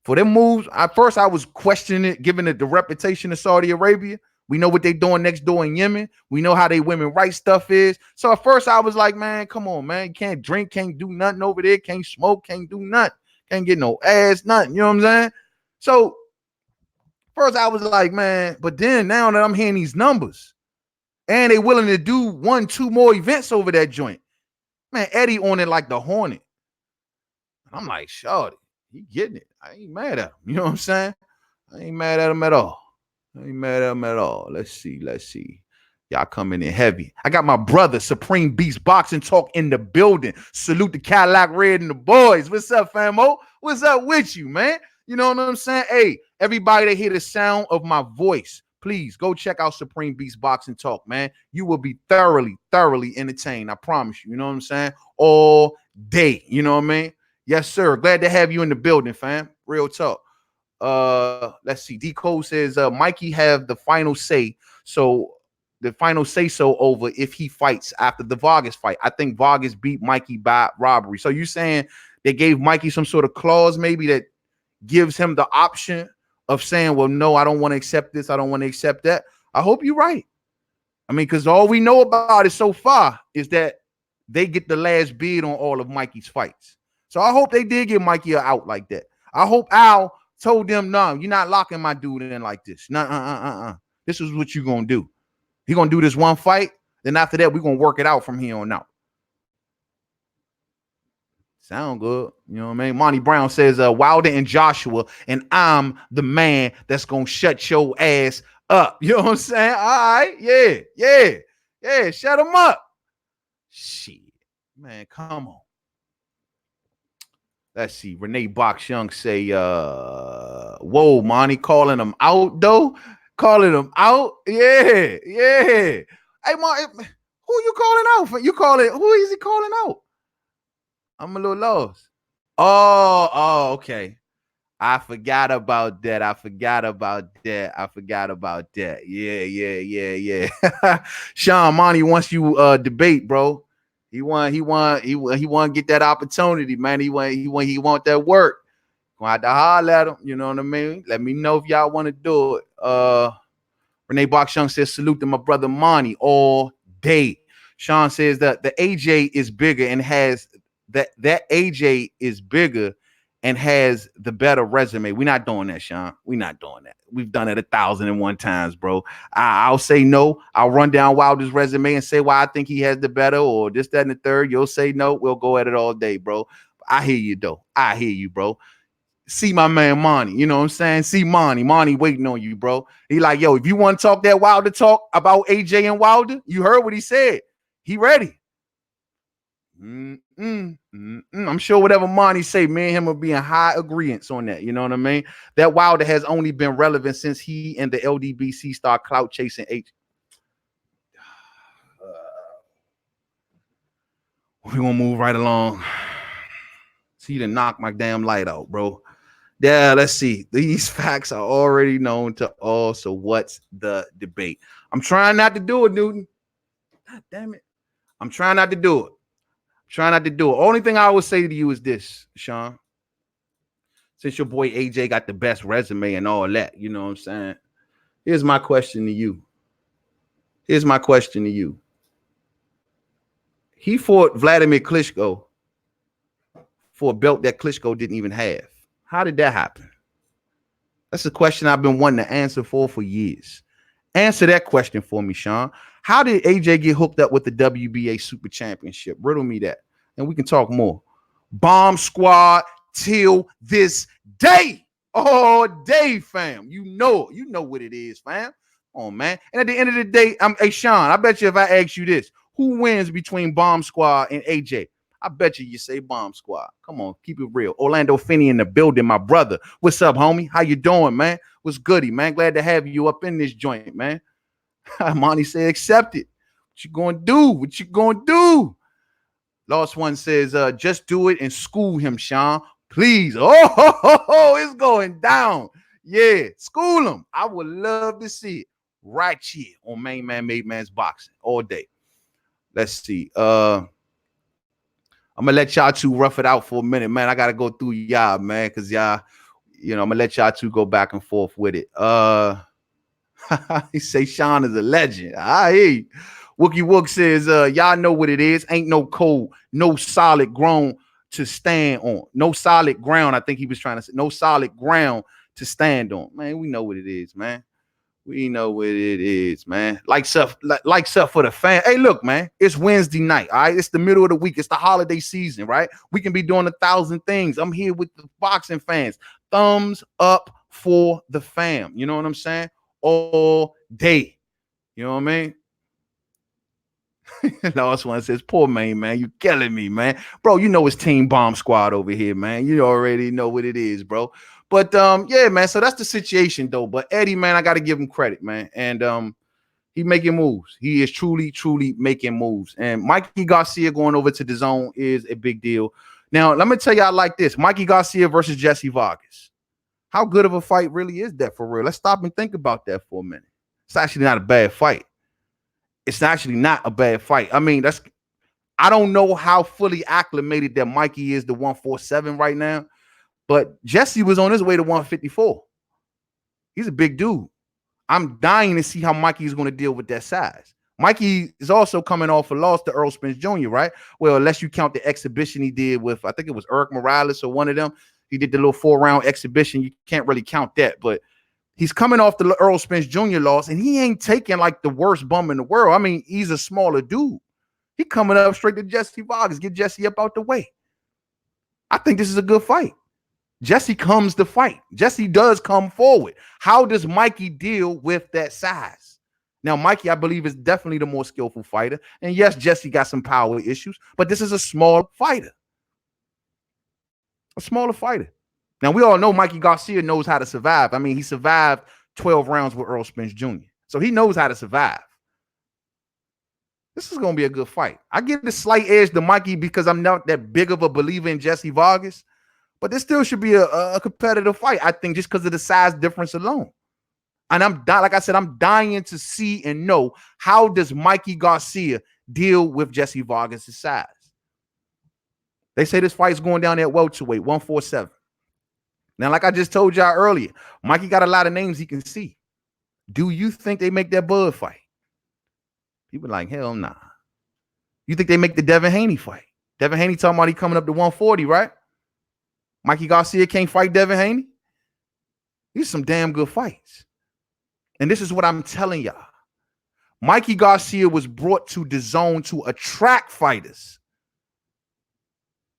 For them moves, at first I was questioning it, giving it the reputation of Saudi Arabia. We know what they doing next door in Yemen. We know how they women rights stuff is. So at first I was like, man, come on, man. You can't drink, can't do nothing over there. Can't smoke, can't do nothing. Can't get no ass, nothing. You know what I'm saying? So first I was like, man, but then now that I'm hearing these numbers and they willing to do 1-2 more events over that joint, man, Eddie on it like the Hornet. I'm like, shorty. He getting it. I ain't mad at him. You know what I'm saying? I ain't mad at him at all. Let's see. Y'all coming in heavy. I got my brother, Supreme Beast Boxing Talk in the building. Salute the Cadillac Red and the boys. What's up, famo? What's up with you, man? You know what I'm saying? Hey, everybody that hear the sound of my voice, please go check out Supreme Beast Boxing Talk, man. You will be thoroughly entertained. I promise you. You know what I'm saying? All day. You know what I mean? Yes, sir. Glad to have you in the building, fam. Real talk. Let's see. D Code says Mikey have the final say. So the final say so over if he fights after the Vargas fight. I think Vargas beat Mikey by robbery. So you saying they gave Mikey some sort of clause maybe that gives him the option of saying, well, no, I don't want to accept this. I don't want to accept that. I hope you're right. I mean, because all we know about it so far is that they get the last bid on all of Mikey's fights. So I hope they did get Mikey out like that. I hope Al told them, no, you're not locking my dude in like this. This is what you're going to do. You're going to do this one fight. Then after that, we're going to work it out from here on out. Sound good. You know what I mean? Monty Brown says, Wilder and Joshua, and I'm the man that's going to shut your ass up. You know what I'm saying? All right. Yeah. Shut him up. Shit. Man, come on. Let's see. Renee Box Young say, whoa, Monty, calling him out, though? Calling him out? Yeah. Hey, Monty, who you calling out for? Who is he calling out? I'm a little lost. Oh, okay. I forgot about that. Yeah. Sean, Monty wants you debate, bro. He want to get that opportunity, man. He want that work. Gonna have to holler at him. You know what I mean? Let me know if y'all want to do it. Renee Box Young says, salute to my brother Monty all day. Sean says that the AJ is bigger and has that AJ is bigger and has the better resume. We're not doing that, Sean. We're not doing that. We've done it 1,001 times, bro. I'll say no. I'll run down Wilder's resume and say why I think he has the better, or this, that, and the third. You'll say no. We'll go at it all day, bro. I hear you, though. I hear you, bro. See my man Monty, you know what I'm saying? See Monty waiting on you, bro. He like, yo, if you want to talk that Wilder talk about AJ and Wilder, you heard what he said. He ready. I'm sure whatever Monty say, me and him will be in high agreement on that. You know what I mean? That Wilder has only been relevant since he and the LDBC start clout chasing H. We're gonna move right along. See to knock my damn light out, bro. Yeah, let's see. These facts are already known to all. So what's the debate? I'm trying not to do it, Newton. God damn it. I'm trying not to do it. Try not to do it. Only thing I would say to you is this, Sean. Since your boy AJ got the best resume and all that, you know what I'm saying? Here's my question to you. He fought Vladimir Klitschko for a belt that Klitschko didn't even have. How did that happen? That's a question I've been wanting to answer for years. Answer that question for me, Sean. How did AJ get hooked up with the WBA Super Championship? Riddle me that, and we can talk more. Bomb Squad till this day. All day, fam. You know what it is, fam. Oh, man. And at the end of the day, hey, Sean, I bet you if I ask you this, who wins between Bomb Squad and AJ? I bet you say Bomb Squad. Come on, keep it real. Orlando Finney in the building, my brother. What's up, homie? How you doing, man? What's goody, man? Glad to have you up in this joint, man. Monty said, accept it. What you gonna do? What you gonna do? Lost One says, just do it and school him, Sean. Please. Oh, it's going down. Yeah, school him. I would love to see it right here on Main Man, Made Man's Boxing all day. Let's see. I'm gonna let y'all two rough it out for a minute, man. I gotta go through y'all, man, because y'all, I'm gonna let y'all two go back and forth with it. He say Sean is a legend. I hear you. Wookie Wook says, y'all know what it is. Ain't no code, no solid ground to stand on. No solid ground. I think he was trying to say no solid ground to stand on. Man, we know what it is, man. We know what it is, man. Like stuff for the fan. Hey, look, man, it's Wednesday night. All right. It's the middle of the week. It's the holiday season, right? We can be doing 1,000 things. I'm here with the boxing fans. Thumbs up for the fam. You know what I'm saying? All day. You know what I mean? Last one says, poor man, you killing me, man. Bro, you know it's Team Bomb Squad over here, man. You already know what it is, bro. But yeah, man. So that's the situation, though. But Eddie, man, I got to give him credit, man. And he making moves. He is truly making moves. And Mikey Garcia going over to the zone is a big deal. Now, let me tell y'all like this: Mikey Garcia versus Jesse Vargas. How good of a fight really is that for real? Let's stop and think about that for a minute. It's actually not a bad fight. It's actually not a bad fight. I mean, I don't know how fully acclimated that Mikey is to 147 right now, but Jesse was on his way to 154. He's a big dude. I'm dying to see how Mikey is going to deal with that size. Mikey is also coming off a loss to Earl Spence Jr., right? Well, unless you count the exhibition he did with, I think it was Eric Morales or one of them. He did the little 4-round exhibition. You can't really count that, but he's coming off the Earl Spence Jr. loss, and he ain't taking like the worst bum in the world. I mean, he's a smaller dude. He coming up straight to Jesse Vargas. Get Jesse up out the way. I think this is a good fight. Jesse comes to fight. Jesse does come forward. How does Mikey deal with that size? Now, Mikey, I believe, is definitely the more skillful fighter. And yes, Jesse got some power issues, but this is a small fighter. A smaller fighter. Now, we all know Mikey Garcia knows how to survive. I mean, he survived 12 rounds with Earl Spence Jr., so he knows how to survive. This is going to be a good fight. I give the slight edge to Mikey because I'm not that big of a believer in Jesse Vargas, but this still should be a competitive fight, I think, just because of the size difference alone. And like I said, I'm dying to see and know, how does Mikey Garcia deal with Jesse Vargas' size? They say this fight's going down at welterweight, 147. Now, like I just told y'all earlier, Mikey got a lot of names he can see. Do you think they make that Bud fight? People like, hell nah. You think they make the Devin Haney fight? Devin Haney talking about he coming up to 140, right? Mikey Garcia can't fight Devin Haney. These are some damn good fights. And this is what I'm telling y'all. Mikey Garcia was brought to DAZN to attract fighters.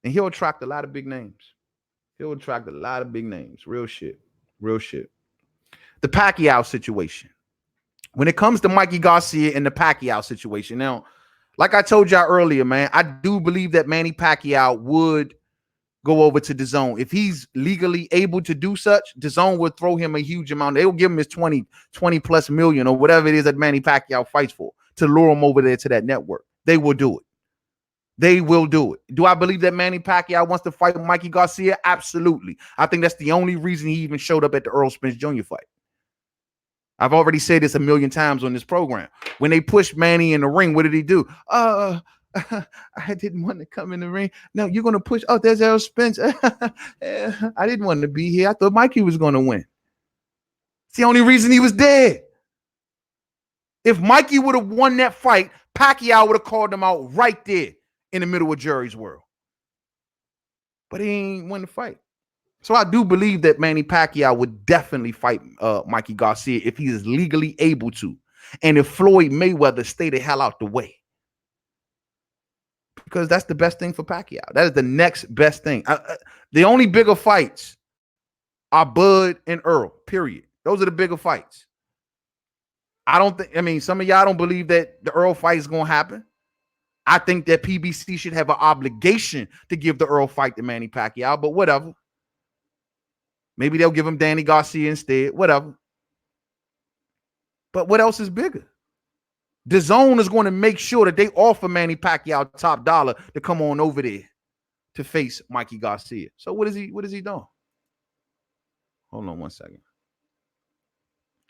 And he'll attract a lot of big names. He'll attract a lot of big names. Real shit. Real shit. The Pacquiao situation. When it comes to Mikey Garcia and the Pacquiao situation, now, like I told y'all earlier, man, I do believe that Manny Pacquiao would go over to DAZN. If he's legally able to do such, DAZN would throw him a huge amount. They will give him his 20 plus million or whatever it is that Manny Pacquiao fights for to lure him over there to that network. They will do it. They will do it. Do I believe that Manny Pacquiao wants to fight Mikey Garcia? Absolutely. I think that's the only reason he even showed up at the Errol Spence Jr. fight. I've already said this a million times on this program. When they pushed Manny in the ring, what did he do? I didn't want to come in the ring. No, you're going to push. Oh, there's Errol Spence. I didn't want to be here. I thought Mikey was going to win. It's the only reason he was there. If Mikey would have won that fight, Pacquiao would have called him out right there in the middle of Jerry's world. But he ain't won the fight. So I do believe that Manny Pacquiao would definitely fight Mikey Garcia if he is legally able to. And if Floyd Mayweather stay the hell out the way. Because that's the best thing for Pacquiao. That is the next best thing. The only bigger fights are Bud and Earl, period. Those are the bigger fights. Some of y'all don't believe that the Earl fight is going to happen. I think that PBC should have an obligation to give the Earl fight to Manny Pacquiao, but whatever. Maybe they'll give him Danny Garcia instead, whatever. But what else is bigger? DAZN is going to make sure that they offer Manny Pacquiao top dollar to come on over there to face Mikey Garcia. So what is he doing? Hold on one second.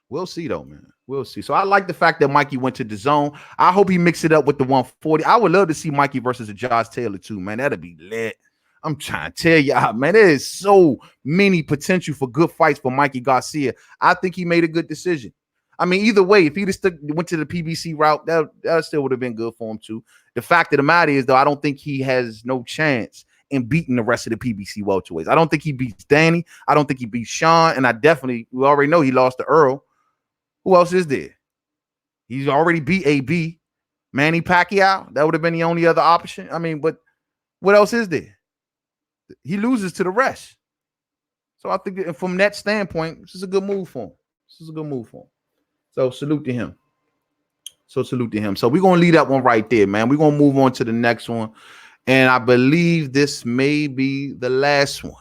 We'll see though, man. We'll see. So I like the fact that Mikey went to DAZN. I hope he mixed it up with the 140. I would love to see Mikey versus a Josh Taylor too, man. That'd be lit. I'm trying to tell y'all, man, there is so many potential for good fights for Mikey Garcia. I think he made a good decision. I mean, either way, if he just went to the PBC route, that still would have been good for him too. The fact of the matter is, though, I don't think he has no chance in beating the rest of the PBC welterweights. I don't think he beats Danny. I don't think he beats Sean. And we already know he lost to Earl. Who else is there? He's already beat AB. Manny Pacquiao. That would have been the only other option. I mean, but what else is there? He loses to the rest. So I think from that standpoint, this is a good move for him. So salute to him. So we're going to leave that one right there, man. We're going to move on to the next one. And I believe this may be the last one.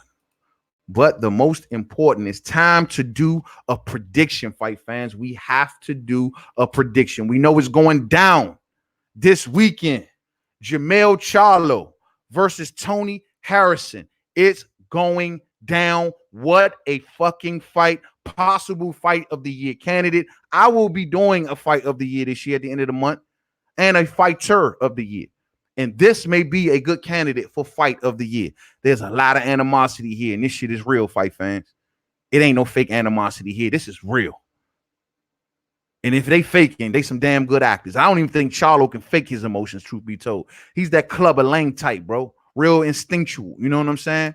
But the most important, is time to do a prediction, fight fans. We have to do a prediction. We know it's going down this weekend. Jermell Charlo versus Tony Harrison. It's going down. What a fucking fight. Possible fight of the year candidate. I will be doing a fight of the year this year at the end of the month, and a fighter of the year. And this may be a good candidate for fight of the year. There's a lot of animosity here, and this shit is real, fight fans. It ain't no fake animosity here. This is real. And if they faking, they some damn good actors. I don't even think Charlo can fake his emotions, truth be told. He's that Clubber Lang type, bro. Real instinctual. You know what I'm saying?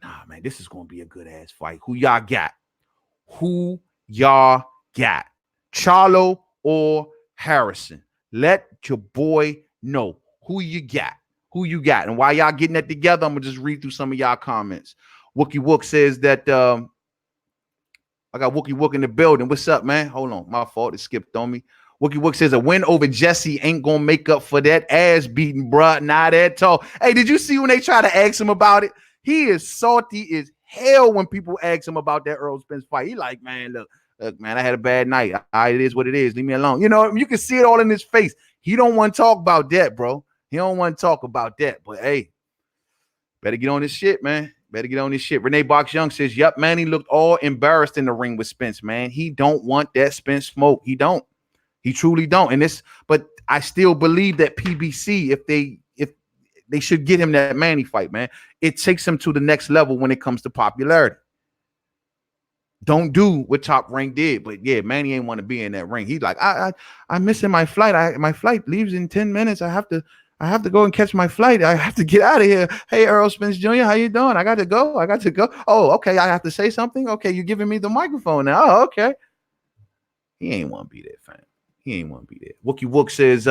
Nah, man, this is going to be a good-ass fight. Who y'all got? Charlo or Harrison? Let your boy know who you got. And while y'all getting that together, I'm going to just read through some of y'all comments. Wookie Wook says that I got Wookie Wook in the building. What's up, man? Hold on. My fault. It skipped on me. Wookie Wook says a win over Jesse ain't going to make up for that ass beating, bruh. Not at all. Hey, did you see when they try to ask him about it? He is salty as hell when people ask him about that Errol Spence fight. He like, man, look, man, I had a bad night. It is what it is. Leave me alone. You know, you can see it all in his face. He don't want to talk about that, bro. He don't want to talk about that. But, hey, better get on this shit, man. Renee Box Young says, yep, man, he looked all embarrassed in the ring with Spence, man. He don't want that Spence smoke. He don't. He truly don't. But I still believe that PBC, if they should get him that Manny fight, man. It takes him to the next level when it comes to popularity. Don't do what Top Rank did, but yeah, Manny ain't want to be in that ring. He's like, I'm missing my flight. My flight leaves in 10 minutes. I have to I have to go and catch my flight. I have to get out of here. Hey, Earl Spence Jr., how you doing? I got to go. I got to go. Oh, okay. I have to say something. Okay, you're giving me the microphone now. Oh, okay. He ain't want to be there, fam. He ain't want to be there. Wookie Wook says,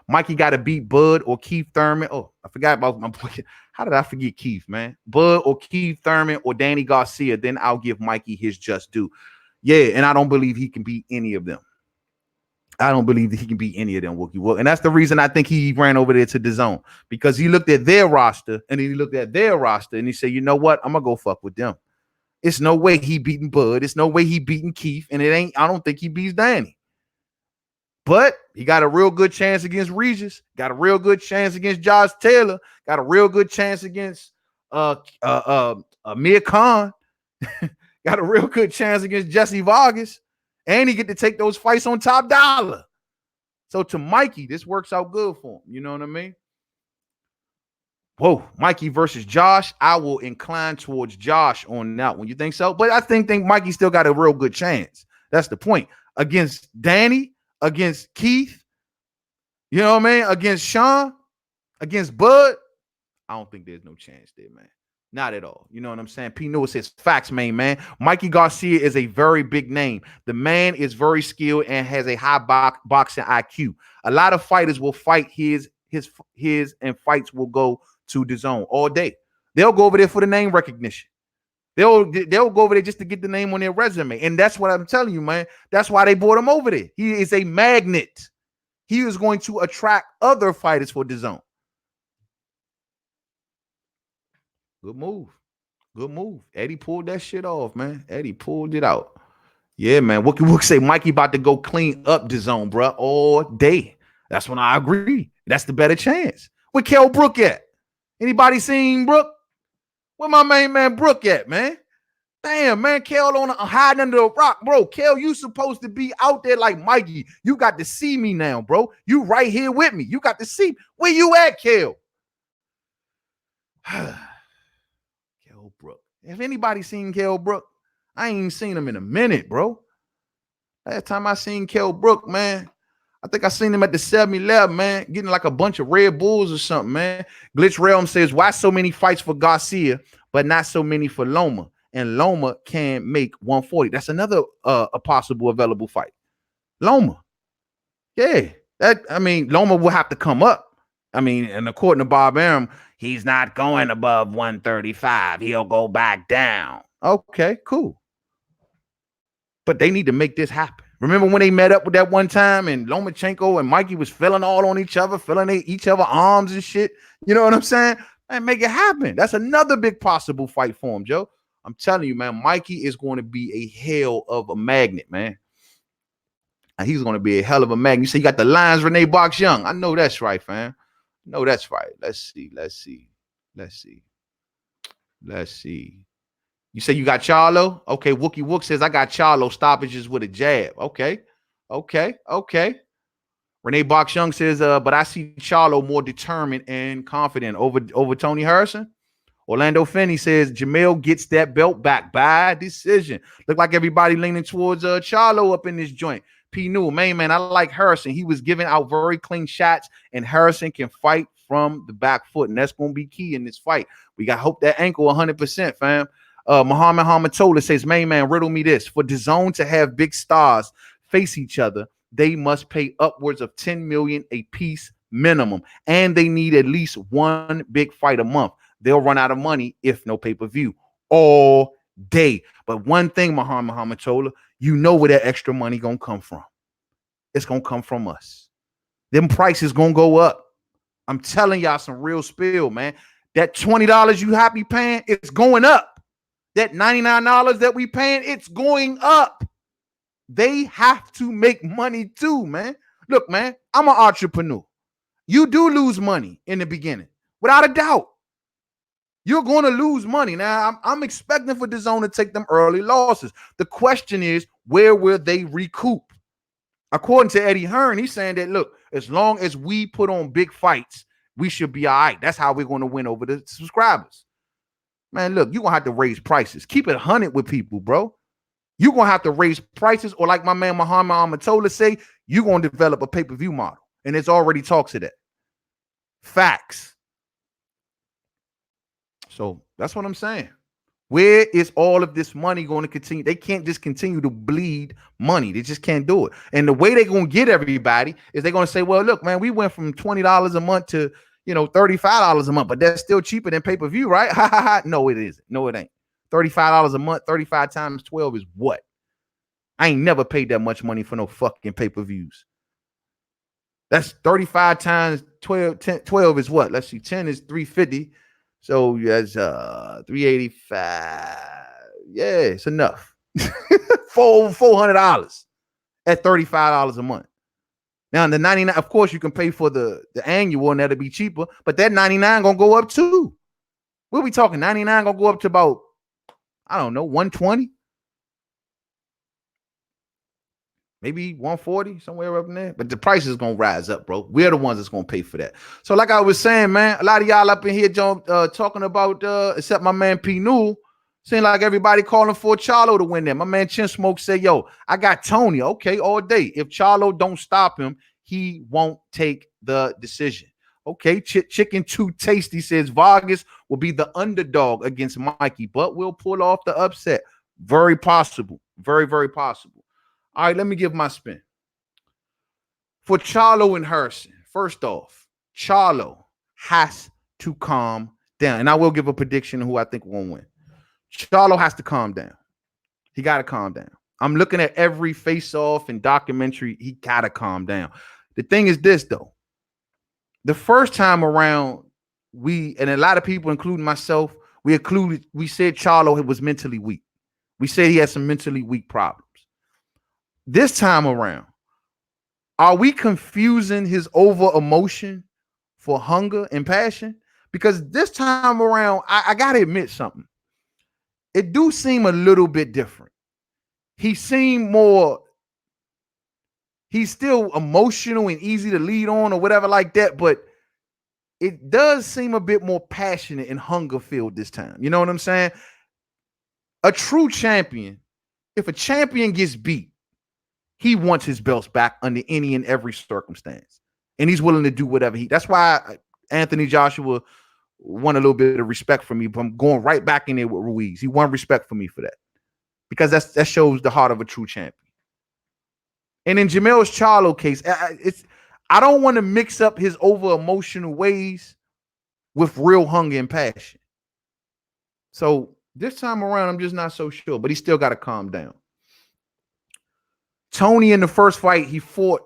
Mikey got to beat Bud or Keith Thurman. Oh, I forgot about my boy. How did I forget Keith, man? Bud or Keith Thurman or Danny Garcia. Then I'll give Mikey his just due. Yeah, and I don't believe he can beat any of them. I don't believe that he can beat any of them, Wookie Wook. And that's the reason I think he ran over there to the zone, because he looked at their roster and he looked at their roster and he said, you know what? I'm going to go fuck with them. It's no way he beating Bud. It's no way he beating Keith. And I don't think he beats Danny. But he got a real good chance against Regis. Got a real good chance against Josh Taylor. Got a real good chance against Amir Khan. Got a real good chance against Jesse Vargas. And he get to take those fights on Top Dollar. So to Mikey, this works out good for him. You know what I mean? Whoa, Mikey versus Josh. I will incline towards Josh on that one. You think so? But I think Mikey still got a real good chance. That's the point. Against Danny, against Keith, you know what I mean? Against Sean, against Bud, I don't think there's no chance there, man. Not at all. You know what I'm saying? P. Newell says, facts, man. Mikey Garcia is a very big name. The man is very skilled and has a high boxing IQ. A lot of fighters will fight his and fights will go to the zone all day. They'll go over there for the name recognition. They'll go over there just to get the name on their resume. And that's what I'm telling you, man. That's why they brought him over there. He is a magnet. He is going to attract other fighters for the zone. Good move. Good move. Eddie pulled that shit off, man. Eddie pulled it out. Yeah, man. Wookie Wook say Mikey about to go clean up the zone, bro, all day. That's when I agree. That's the better chance. Where Kell Brook at? Anybody seen Brook? Where my main man Brook at, man? Damn, man. Kell hiding under a rock, bro. Kell, you supposed to be out there like Mikey. You got to see me now, bro. You right here with me. You got to see me. Where you at, Kell? Kell Brook. If anybody seen Kell Brook, I ain't seen him in a minute, bro. Last time I seen Kell Brook, man, I think I seen him at the 7-Eleven, man, getting like a bunch of Red Bulls or something, man. Glitch Realm says, why so many fights for Garcia, but not so many for Loma? And Loma can make 140. That's another a possible available fight. Loma. Yeah. Loma will have to come up. I mean, and according to Bob Arum, he's not going above 135. He'll go back down. Okay, cool. But they need to make this happen. Remember when they met up with that one time and Lomachenko and Mikey was feeling all on each other, feeling each other arms and shit? You know what I'm saying? And make it happen. That's another big possible fight for him, Joe. I'm telling you, man, Mikey is going to be a hell of a magnet, man. And he's going to be a hell of a magnet. You say you got the Lions, Renee Box Young. I know that's right, fam. No, that's right. Let's see. You say you got Charlo? Okay, Wookie Wook says I got Charlo stoppages with a jab. Okay. Renee Box Young says, but I see Charlo more determined and confident over Tony Harrison. Orlando Finney says Jamel gets that belt back by decision. Look like everybody leaning towards Charlo up in this joint. P. Newell, man, I like Harrison. He was giving out very clean shots, and Harrison can fight from the back foot, and that's going to be key in this fight. We got to hope that ankle 100%, fam. Muhammad Hamatola says, man, riddle me this. For DAZN to have big stars face each other, they must pay upwards of $10 million a piece minimum, and they need at least one big fight a month. They'll run out of money if no pay-per-view all day. But one thing, Muhammad Hamatola, you know where that extra money gonna come from. It's gonna come from us. Them prices gonna go up. I'm telling y'all some real spill, man. That $20 you happy paying, it's going up. That $99 that we paying, it's going up. They have to make money too, man. Look, man, I'm an entrepreneur. You do lose money in the beginning, without a doubt. You're going to lose money. Now, I'm expecting for DAZN to take them early losses. The question is, where will they recoup? According to Eddie Hearn, he's saying that, look, as long as we put on big fights, we should be all right. That's how we're going to win over the subscribers. Man, look, you're going to have to raise prices. Keep it 100 with people, bro. You're going to have to raise prices, or like my man Muhammad Amatola say, you're going to develop a pay-per-view model. And there's already talks of that. Facts. So that's what I'm saying. Where is all of this money going to continue? They can't just continue to bleed money. They just can't do it. And the way they're going to get everybody is they're going to say, well, look, man, we went from $20 a month to, $35 a month, but that's still cheaper than pay-per-view, right? Ha ha ha. No, it isn't. No, it ain't. $35 a month, 35 times 12 is what? I ain't never paid that much money for no fucking pay-per-views. That's 35 times 12. 12 is what? Let's see. 10 is 350. So that's 385. Yeah, it's enough. $400 at $35 a month. Now the 99, of course, you can pay for the annual and that'll be cheaper, but that 99 gonna go up too. We'll be talking 99 gonna go up to about, I don't know, 120. Maybe 140, somewhere up in there. But the price is going to rise up, bro. We're the ones that's going to pay for that. So like I was saying, man, a lot of y'all up in here talking about, except my man P. Newell, seemed like everybody calling for Charlo to win that. My man Chin Smoke said, yo, I got Tony. Okay, all day. If Charlo don't stop him, he won't take the decision. Okay, Chicken Too Tasty says Vargas will be the underdog against Mikey, but will pull off the upset. Very possible. Very, very possible. All right, let me give my spin. For Charlo and Hearn, first off, Charlo has to calm down. And I will give a prediction of who I think will win. Charlo has to calm down. He got to calm down. I'm looking at every face-off and documentary. He got to calm down. The thing is this, though. The first time around, and a lot of people, including myself, we said Charlo was mentally weak. We said he had some mentally weak problems. This time around, are we confusing his over emotion for hunger and passion? Because this time around, I got to admit something. It do seem a little bit different. He seemed more, he's still emotional and easy to lead on or whatever like that, but it does seem a bit more passionate and hunger filled this time. You know what I'm saying? A true champion, if a champion gets beat, he wants his belts back under any and every circumstance. And he's willing to do whatever that's why Anthony Joshua won a little bit of respect from me, but I'm going right back in there with Ruiz. He won respect for me for that. Because that shows the heart of a true champion. And in Jamel's Charlo case, I don't want to mix up his over emotional ways with real hunger and passion. So this time around, I'm just not so sure, but he still got to calm down. Tony in the first fight, he fought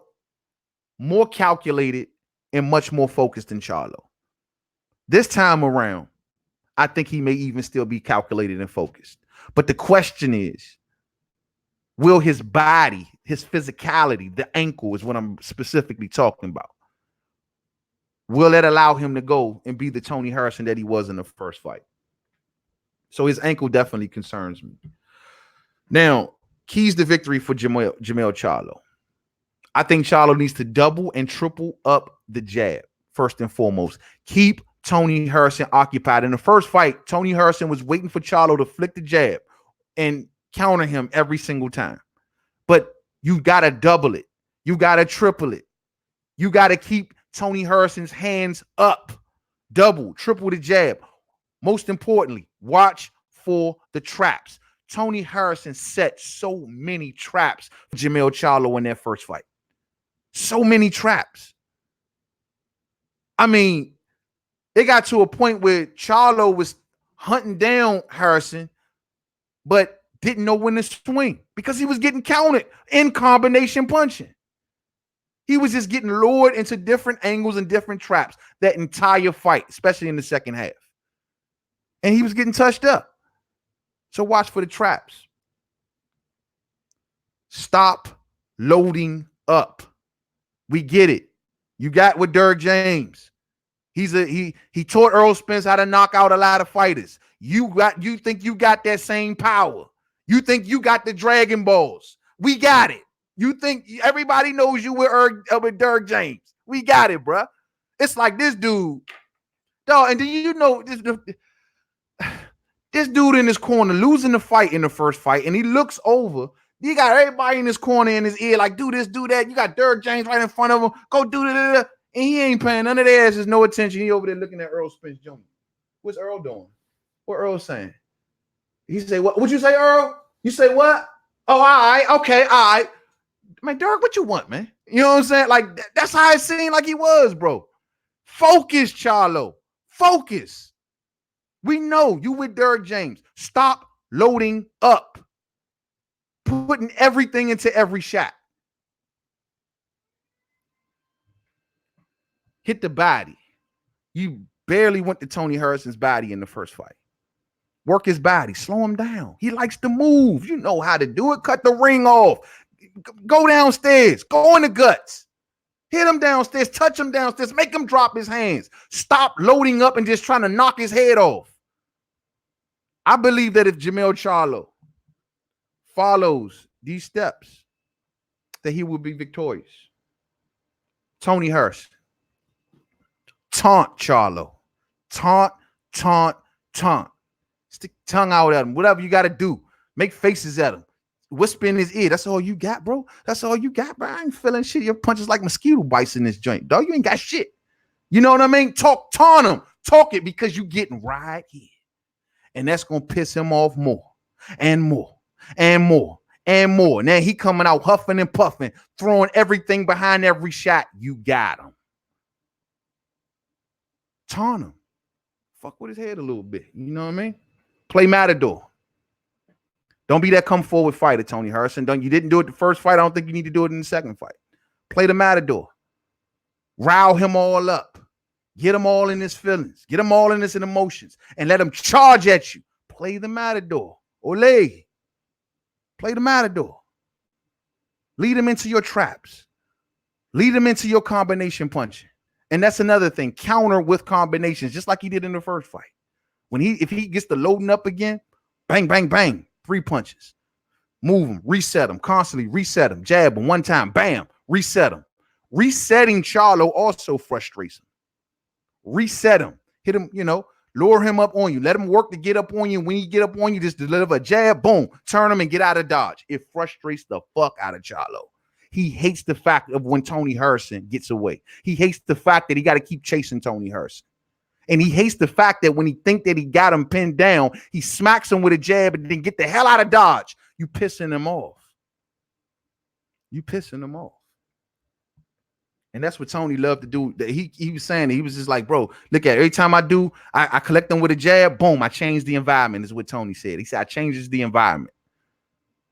more calculated and much more focused than Charlo. This time around, I think he may even still be calculated and focused. But the question is, will his body, his physicality, the ankle is what I'm specifically talking about, will it allow him to go and be the Tony Harrison that he was in the first fight? So his ankle definitely concerns me. Now, keys to victory for Jamel Charlo. I think Charlo needs to double and triple up the jab, first and foremost. Keep Tony Harrison occupied. In the first fight, Tony Harrison was waiting for Charlo to flick the jab and counter him every single time. But you got to double it. You got to triple it. You got to keep Tony Harrison's hands up. Double, triple the jab. Most importantly, watch for the traps. Tony Harrison set so many traps for Jamel Charlo in that first fight. So many traps. I mean, it got to a point where Charlo was hunting down Harrison, but didn't know when to swing because he was getting counted in combination punching. He was just getting lured into different angles and different traps that entire fight, especially in the second half. And he was getting touched up. So watch for the traps. Stop loading up. We get it. You got with Derrick James. He taught Earl Spence how to knock out a lot of fighters. You think you got that same power. You think you got the Dragon Balls. We got it. You think everybody knows you with Derrick James. We got it, bruh. It's like this dude. Dog, and do you know this dude in his corner losing the fight in the first fight, and he looks over. You got everybody in his corner in his ear, like, do this, do that. You got Derrick James right in front of him. Go do that. And he ain't paying none of their asses no attention. He over there looking at Earl Spence Jr. What's Earl doing? What Earl saying? He say, what? What'd you say, Earl? You say what? Oh, all right. Okay, all right. Man, Derek, what you want, man? You know what I'm saying? Like, that's how it seemed like he was, bro. Focus, Charlo. Focus. We know you with Derrick James. Stop loading up. Putting everything into every shot. Hit the body. You barely went to Tony Harrison's body in the first fight. Work his body. Slow him down. He likes to move. You know how to do it. Cut the ring off. Go downstairs. Go in the guts. Hit him downstairs. Touch him downstairs. Make him drop his hands. Stop loading up and just trying to knock his head off. I believe that if Jermell Charlo follows these steps, that he will be victorious. Tony Harrison. Taunt Charlo. Taunt, taunt, taunt. Stick tongue out at him. Whatever you got to do. Make faces at him. Whisper in his ear. That's all you got, bro. That's all you got, bro. I ain't feeling shit. Your punches like mosquito bites in this joint, dog. You ain't got shit. You know what I mean? Taunt him. Talk it because you getting right here. And that's going to piss him off more and more and more and more. Now he coming out huffing and puffing, throwing everything behind every shot. You got him. Taunt him. Fuck with his head a little bit. You know what I mean? Play Matador. Don't be that come forward fighter, Tony Harrison. You didn't do it the first fight. I don't think you need to do it in the second fight. Play the Matador. Rile him all up. Get him all in his feelings. Get him all in his emotions. And let him charge at you. Play the Matador. Ole. Play the Matador. Lead him into your traps. Lead him into your combination punching. And that's another thing. Counter with combinations, just like he did in the first fight. If he gets the loading up again, bang, bang, bang. 3 punches. Move him. Reset him. Constantly reset him. Jab him. One time. Bam. Reset him. Resetting Charlo also frustrates him. Reset him. Hit him, lure him up on you. Let him work to get up on you. When he get up on you, just deliver a jab. Boom. Turn him and get out of dodge. It frustrates the fuck out of Charlo. He hates the fact of when Tony Harrison gets away. He hates the fact that he got to keep chasing Tony Harrison. And he hates the fact that when he think that he got him pinned down, he smacks him with a jab and then get the hell out of dodge. You pissing him off. You pissing him off. And that's what Tony loved to do. He was saying, he was just like, bro, look at it. Every time I do, I collect them with a jab. Boom, I change the environment is what Tony said. He said, I changes the environment,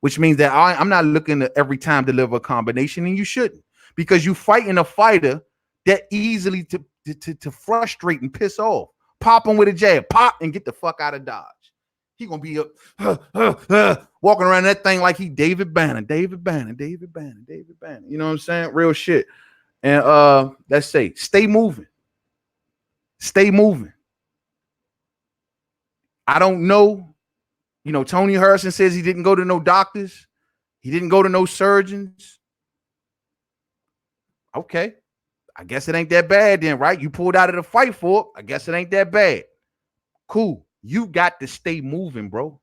which means that I'm not looking to every time deliver a combination, and you shouldn't, because you fighting a fighter that easily to frustrate and piss off. Pop him with a jab. Pop and get the fuck out of dodge. He gonna be walking around that thing like he David Banner. You know what I'm saying? Real shit. And let's say, stay moving. Stay moving. I don't know. Tony Harrison says he didn't go to no doctors. He didn't go to no surgeons. Okay. I guess it ain't that bad then, right? You pulled out of the fight for it. I guess it ain't that bad. Cool. You got to stay moving, bro.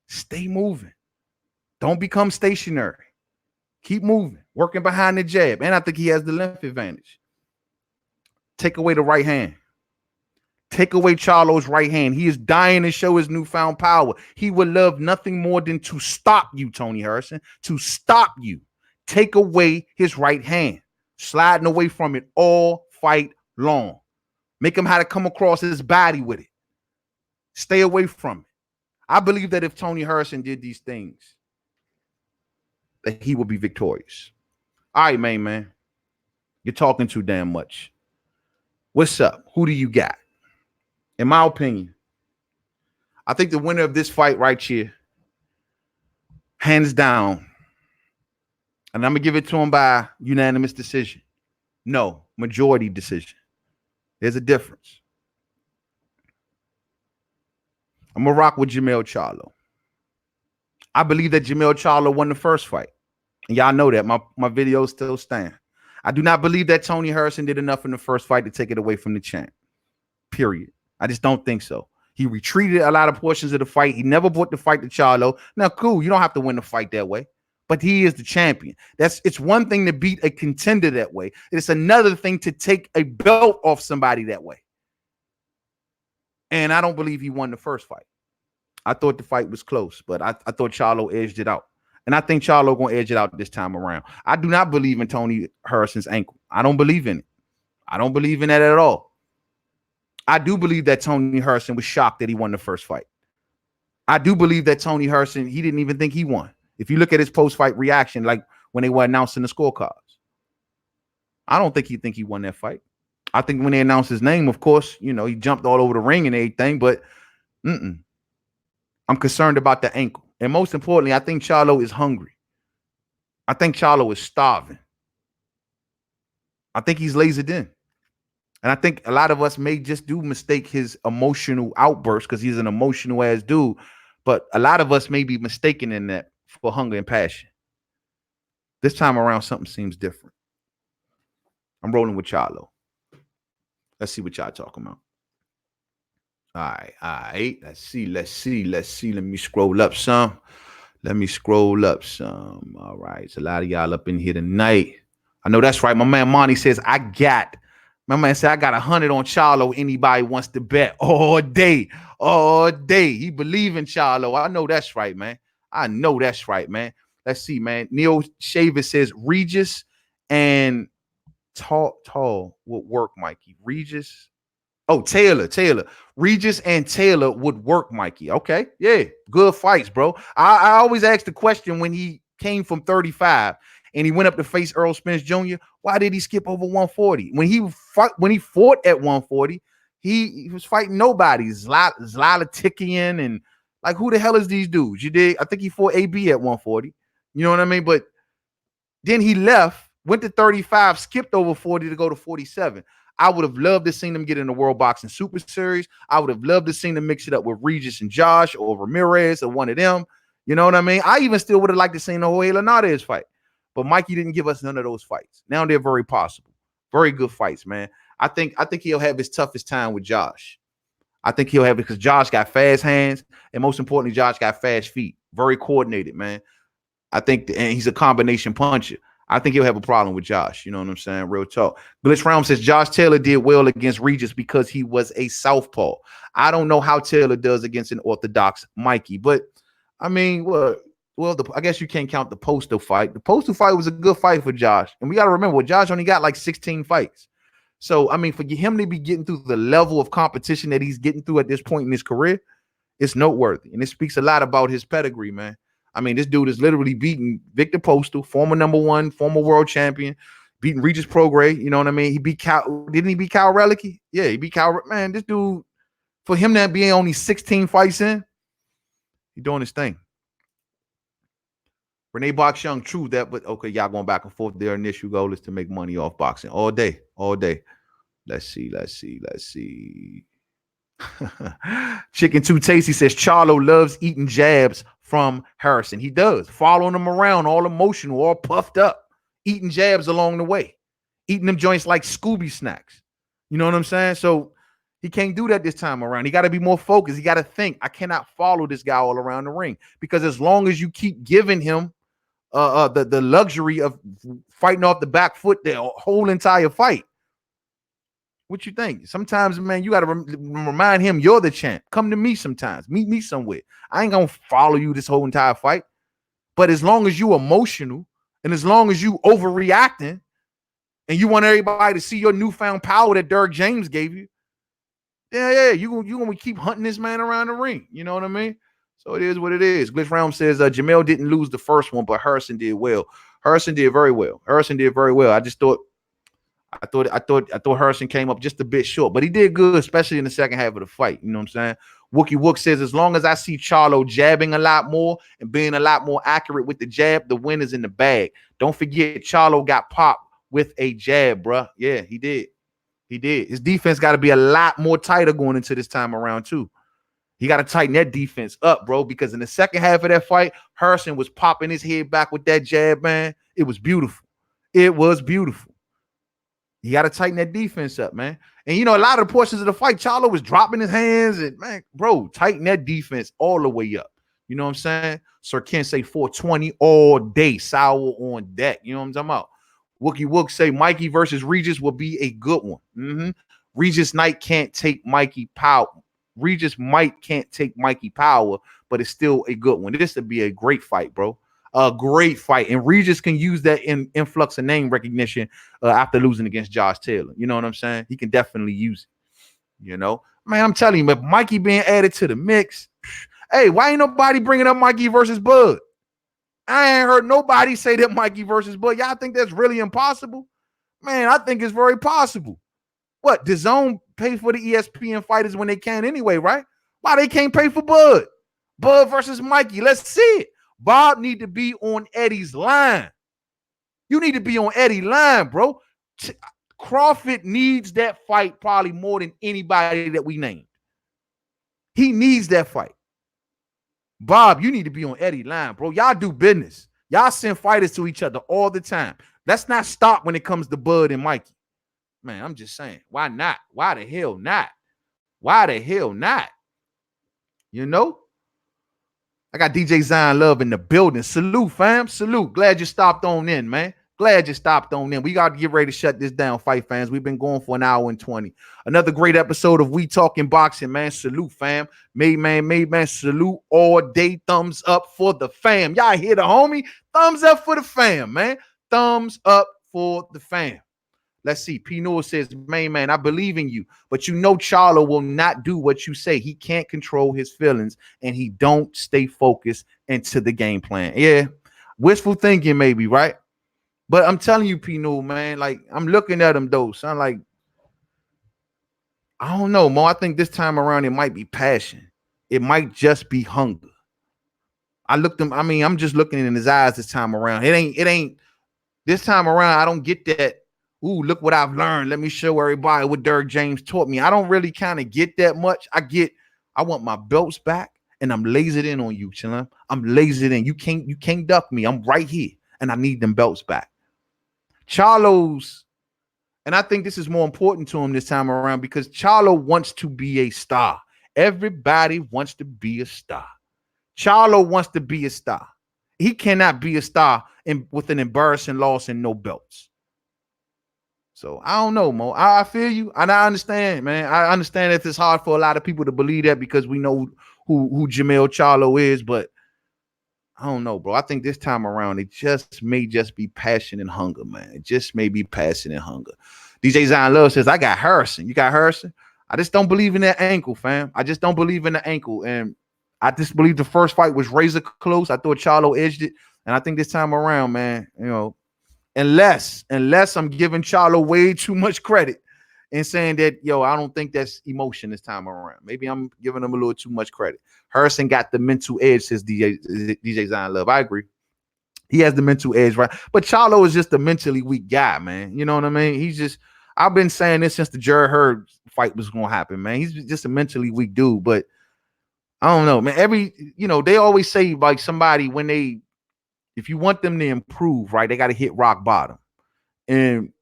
Stay moving. Don't become stationary. Keep moving. Working behind the jab. And I think he has the length advantage. Take away the right hand. Take away Charlo's right hand. He is dying to show his newfound power. He would love nothing more than to stop you, Tony Harrison. To stop you. Take away his right hand. Sliding away from it all fight long. Make him how to come across his body with it. Stay away from it. I believe that if Tony Harrison did these things, that he will be victorious. All right, man. You're talking too damn much. What's up? Who do you got? In my opinion, I think the winner of this fight right here, hands down, and I'm going to give it to him by unanimous decision. No, majority decision. There's a difference. I'm going to rock with Jermell Charlo. I believe that Jermell Charlo won the first fight. And y'all know that. My videos still stand. I do not believe that Tony Harrison did enough in the first fight to take it away from the champ. Period. I just don't think so. He retreated a lot of portions of the fight. He never brought the fight to Charlo. Now, cool. You don't have to win the fight that way. but he is the champion. It's one thing to beat a contender that way. It's another thing to take a belt off somebody that way. And I don't believe he won the first fight. I thought the fight was close, but I thought Charlo edged it out. And I think Charlo going to edge it out this time around. I do not believe in Tony Harrison's ankle. I don't believe in it. I don't believe in that at all. I do believe that Tony Harrison was shocked that he won the first fight. I do believe that Tony Harrison, he didn't even think he won. If you look at his post-fight reaction, like when they were announcing the scorecards, I don't think he won that fight. I think when they announced his name, of course, you know, he jumped all over the ring and everything, but I'm concerned about the ankle. And most importantly, I think Charlo is hungry. I think Charlo is starving. I think he's lasered in. And I think a lot of us may just do mistake his emotional outburst because he's an emotional ass dude. But a lot of us may be mistaken in that for hunger and passion. This time around, something seems different. I'm rolling with Charlo. Let's see what y'all talking about. All right. Let's see. Let me scroll up some. All right. It's a lot of y'all up in here tonight. I know that's right. My man Monty says, I got 100 on Charlo. Anybody wants to bet all day. He believe in Charlo. I know that's right, man. Let's see, man. Neil Shaver says Regis and Tall would work, Mikey. Taylor. Regis and Taylor would work, Mikey. Okay. Yeah. Good fights, bro. I always ask the question when he came from 35 and he went up to face Earl Spence Jr., why did he skip over 140? When he fought at 140, he was fighting nobody. Zlatikian and like, who the hell is these dudes? You dig? I think he fought AB at 140. You know what I mean? But then he left, went to 35, skipped over 40 to go to 47. I would have loved to seen him get in the World Boxing Super Series. I would have loved to seen him mix it up with Regis and Josh or Ramirez or one of them. You know what I mean? I even still would have liked to see the Jorge Linares fight. But Mikey didn't give us none of those fights. Now they're very possible. Very good fights, man. I think he'll have his toughest time with Josh. I think he'll have it because Josh got fast hands. And most importantly, Josh got fast feet. Very coordinated, man. I think and he's a combination puncher. I think he'll have a problem with Josh. You know what I'm saying? Real talk. Glitch Realm says Josh Taylor did well against Regis because he was a southpaw. I don't know how Taylor does against an orthodox Mikey, but I mean, I guess you can't count the Postal fight. The Postal fight was a good fight for Josh. And we got to remember, Josh only got like 16 fights. So, I mean, for him to be getting through the level of competition that he's getting through at this point in his career, it's noteworthy. And it speaks a lot about his pedigree, man. I mean, this dude is literally beating Victor Postal, former #1, former world champion, beating Regis Prograis. You know what I mean? He beat Cal. Didn't he beat Cal Relicky? Yeah, he beat Cal. Man, this dude, for him to be only 16 fights in, he's doing his thing. Renee Box Young, true that, but okay, y'all going back and forth. Their initial goal is to make money off boxing all day. Let's see. Chicken Too Tasty says Charlo loves eating jabs from Harrison. He does. Following him around, all emotional, all puffed up, eating jabs along the way, eating them joints like Scooby snacks. You know what I'm saying? So he can't do that this time around. He got to be more focused. He got to think, I cannot follow this guy all around the ring, because as long as you keep giving him the luxury of fighting off the back foot the whole entire fight, what you think? Sometimes, man, you got to remind him you're the champ. Come to me sometimes. Meet me somewhere. I ain't going to follow you this whole entire fight. But as long as you emotional and as long as you overreacting and you want everybody to see your newfound power that Derrick James gave you, yeah, you going to keep hunting this man around the ring. You know what I mean? So it is what it is. Glitch Realm says Jamel didn't lose the first one, but Harrison did well. Harrison did very well. I thought Hearn came up just a bit short, but he did good, especially in the second half of the fight. You know what I'm saying? Wookie Wook says, as long as I see Charlo jabbing a lot more and being a lot more accurate with the jab, the win is in the bag. Don't forget, Charlo got popped with a jab, bruh. Yeah, he did. His defense got to be a lot more tighter going into this time around, too. He got to tighten that defense up, bro, because in the second half of that fight, Hearn was popping his head back with that jab, man. It was beautiful. You got to tighten that defense up, man. And, you know, a lot of the portions of the fight, Charlo was dropping his hands. And, man, bro, tighten that defense all the way up. You know what I'm saying? Sir Ken say 420 all day, sour on deck. You know what I'm talking about? Wookie Wook say Mikey versus Regis will be a good one. Regis Knight can't take Mikey Power. Regis Might can't take Mikey Power, but it's still a good one. This would be a great fight, bro. A great fight. And Regis can use that influx of name recognition after losing against Josh Taylor. You know what I'm saying? He can definitely use it. You know? Man, I'm telling you, if Mikey being added to the mix, hey, why ain't nobody bringing up Mikey versus Bud? I ain't heard nobody say that Mikey versus Bud. Y'all think that's really impossible? Man, I think it's very possible. What? DAZN pay for the ESPN fighters when they can anyway, right? Why they can't pay for Bud? Bud versus Mikey. Let's see it. Bob need to be on Eddie's line. You need to be on Eddie's line, bro. Crawford needs that fight probably more than anybody that we named. He needs that fight. Bob, you need to be on Eddie's line, bro. Y'all do business. Y'all send fighters to each other all the time. Let's not stop when it comes to Bud and Mikey. Man, I'm just saying. Why not? Why the hell not? Why the hell not? You know? I got DJ Zion Love in the building. Salute, fam. Salute. Glad you stopped on in, man. Glad you stopped on in. We got to get ready to shut this down, fight fans. We've been going for an hour and 20. Another great episode of We Talking Boxing, man. Salute, fam. Made man. Salute all day. Thumbs up for the fam. Y'all hear the homie? Thumbs up for the fam, man. Thumbs up for the fam. Let's see. P. Noor says, man, I believe in you, but you know Charlo will not do what you say. He can't control his feelings, and he don't stay focused into the game plan. Yeah, wishful thinking maybe, right? But I'm telling you, P. Noor, man, like, I'm looking at him, though. So I'm like, I don't know, Mo. I think this time around it might be passion. It might just be hunger. I'm just looking in his eyes this time around. It ain't this time around. I don't get that. Ooh, look what I've learned. Let me show everybody what Derrick James taught me. I don't really kind of get that much. I want my belts back, and I'm lasered in on you, Chillin. I'm lasered in. You can't duck me. I'm right here, and I need them belts back. Charlo's, and I think this is more important to him this time around because Charlo wants to be a star. Everybody wants to be a star. Charlo wants to be a star. He cannot be a star with an embarrassing loss and no belts. So I don't know, Mo. I feel you, and I understand, man. I understand if it's hard for a lot of people to believe that because we know who Jermell Charlo is, but I don't know, bro. I think this time around it may just be passion and hunger, man. It just may be passion and hunger. DJ Zion Love says, I got Harrison. You got Harrison? I just don't believe in that ankle, fam. I just don't believe in the ankle, and I just believe the first fight was razor close. I thought Charlo edged it, and I think this time around, man, you know. Unless I'm giving Charlo way too much credit and saying that, I don't think that's emotion this time around. Maybe I'm giving him a little too much credit. Harrison got the mental edge, says DJ Zion Love. I agree. He has the mental edge, right? But Charlo is just a mentally weak guy, man. You know what I mean? I've been saying this since the Jared Hearn fight was going to happen, man. He's just a mentally weak dude. But I don't know, man. They always say, like, somebody if you want them to improve, right, they got to hit rock bottom. And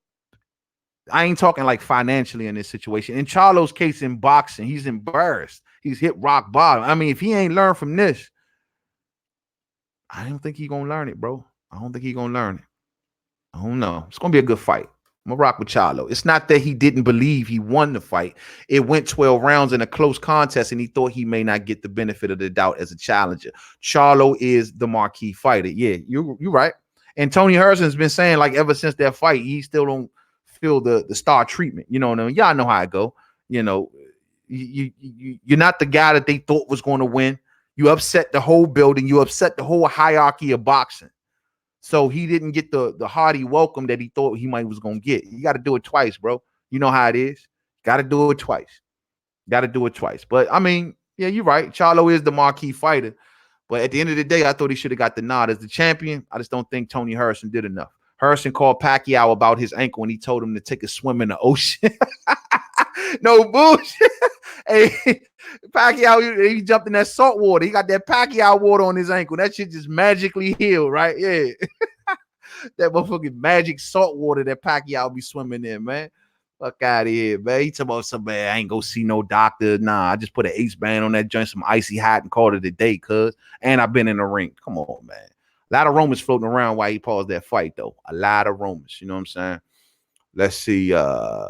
I ain't talking like financially in this situation. In Charlo's case in boxing, he's embarrassed. He's hit rock bottom. I mean, if he ain't learned from this, I don't think he's going to learn it, bro. I don't think he's going to learn it. I don't know. It's going to be a good fight. I'm going to rock with Charlo. It's not that he didn't believe he won the fight. It went 12 rounds in a close contest, and he thought he may not get the benefit of the doubt as a challenger. Charlo is the marquee fighter. Yeah, you're right. And Tony Harrison's been saying, like, ever since that fight, he still don't feel the star treatment. You know what I mean? Y'all know how it go. You know, you're not the guy that they thought was going to win. You upset the whole building. You upset the whole hierarchy of boxing. So he didn't get the hearty welcome that he thought he was going to get. You got to do it twice, bro. You know how it is. Got to do it twice. But, I mean, yeah, you're right. Charlo is the marquee fighter. But at the end of the day, I thought he should have got the nod as the champion. I just don't think Tony Harrison did enough. Harrison called Pacquiao about his ankle, and he told him to take a swim in the ocean. No bullshit. Hey, Pacquiao, he jumped in that salt water. He got that Pacquiao water on his ankle. That shit just magically healed, right? Yeah. That motherfucking magic salt water that Pacquiao be swimming in, man. Fuck out of here, man. He talking about some man. I ain't go see no doctor. Nah, I just put an ace band on that joint, some icy hot, and called it a day, cuz. And I've been in the ring. Come on, man. A lot of rumors floating around while he paused that fight, though. A lot of rumors. You know what I'm saying? Let's see. Yeah.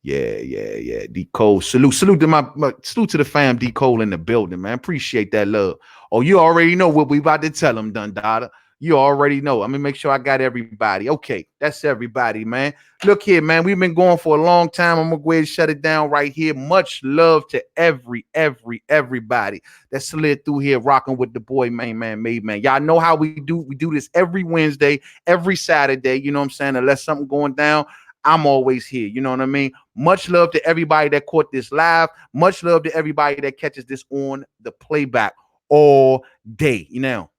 D Cole. Salute to salute to the fam, D Cole in the building, man. Appreciate that love. Oh, you already know what we about to tell him, Dundada. You already know. I'm gonna make sure I got everybody. Okay, that's everybody, man. Look here, man. We've been going for a long time. I'm gonna go ahead and shut it down right here. Much love to everybody that slid through here, rocking with the boy, main man, made man. Y'all know how we do. We do this every Wednesday, every Saturday. You know what I'm saying? Unless something going down, I'm always here. You know what I mean? Much love to everybody that caught this live. Much love to everybody that catches this on the playback all day. You know,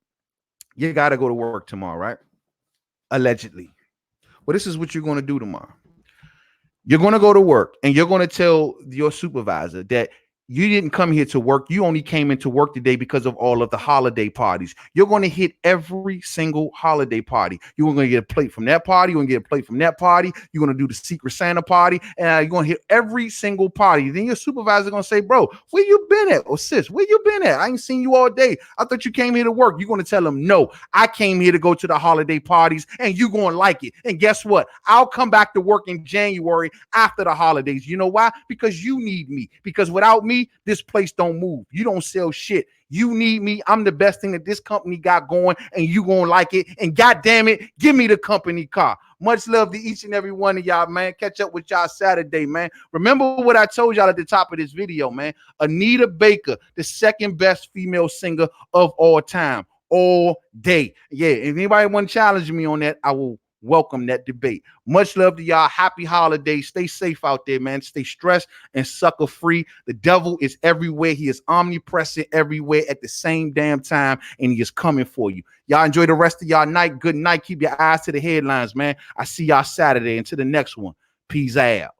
you got to go to work tomorrow, right? Allegedly. Well, this is what you're going to do tomorrow. You're going to go to work and you're going to tell your supervisor that you didn't come here to work. You only came into work today because of all of the holiday parties. You're going to hit every single holiday party. You're going to get a plate from that party. You're going to get a plate from that party. You're going to do the Secret Santa party. And you're going to hit every single party. Then your supervisor going to say, bro, where you been at? Or sis, where you been at? I ain't seen you all day. I thought you came here to work. You're going to tell them, no, I came here to go to the holiday parties and you're going to like it. And guess what? I'll come back to work in January after the holidays. You know why? Because you need me. Because without me, this place don't move. You don't sell shit. You need me. I'm the best thing that this company got going, and you gonna like it. And God damn it, give me the company car. Much love to each and every one of y'all, man. Catch up with y'all Saturday, man. Remember what I told y'all at the top of this video, man. Anita Baker, the second best female singer of all time, all day. Yeah, if anybody want to challenge me on that, I will welcome that debate. Much love to y'all. Happy holidays. Stay safe out there, man. Stay stressed and sucker free. The devil is everywhere. He is omnipresent everywhere at the same damn time, and he is coming for you. Y'all enjoy the rest of y'all night. Good night. Keep your eyes to the headlines, man. I see y'all Saturday. Until the next one. Peace out.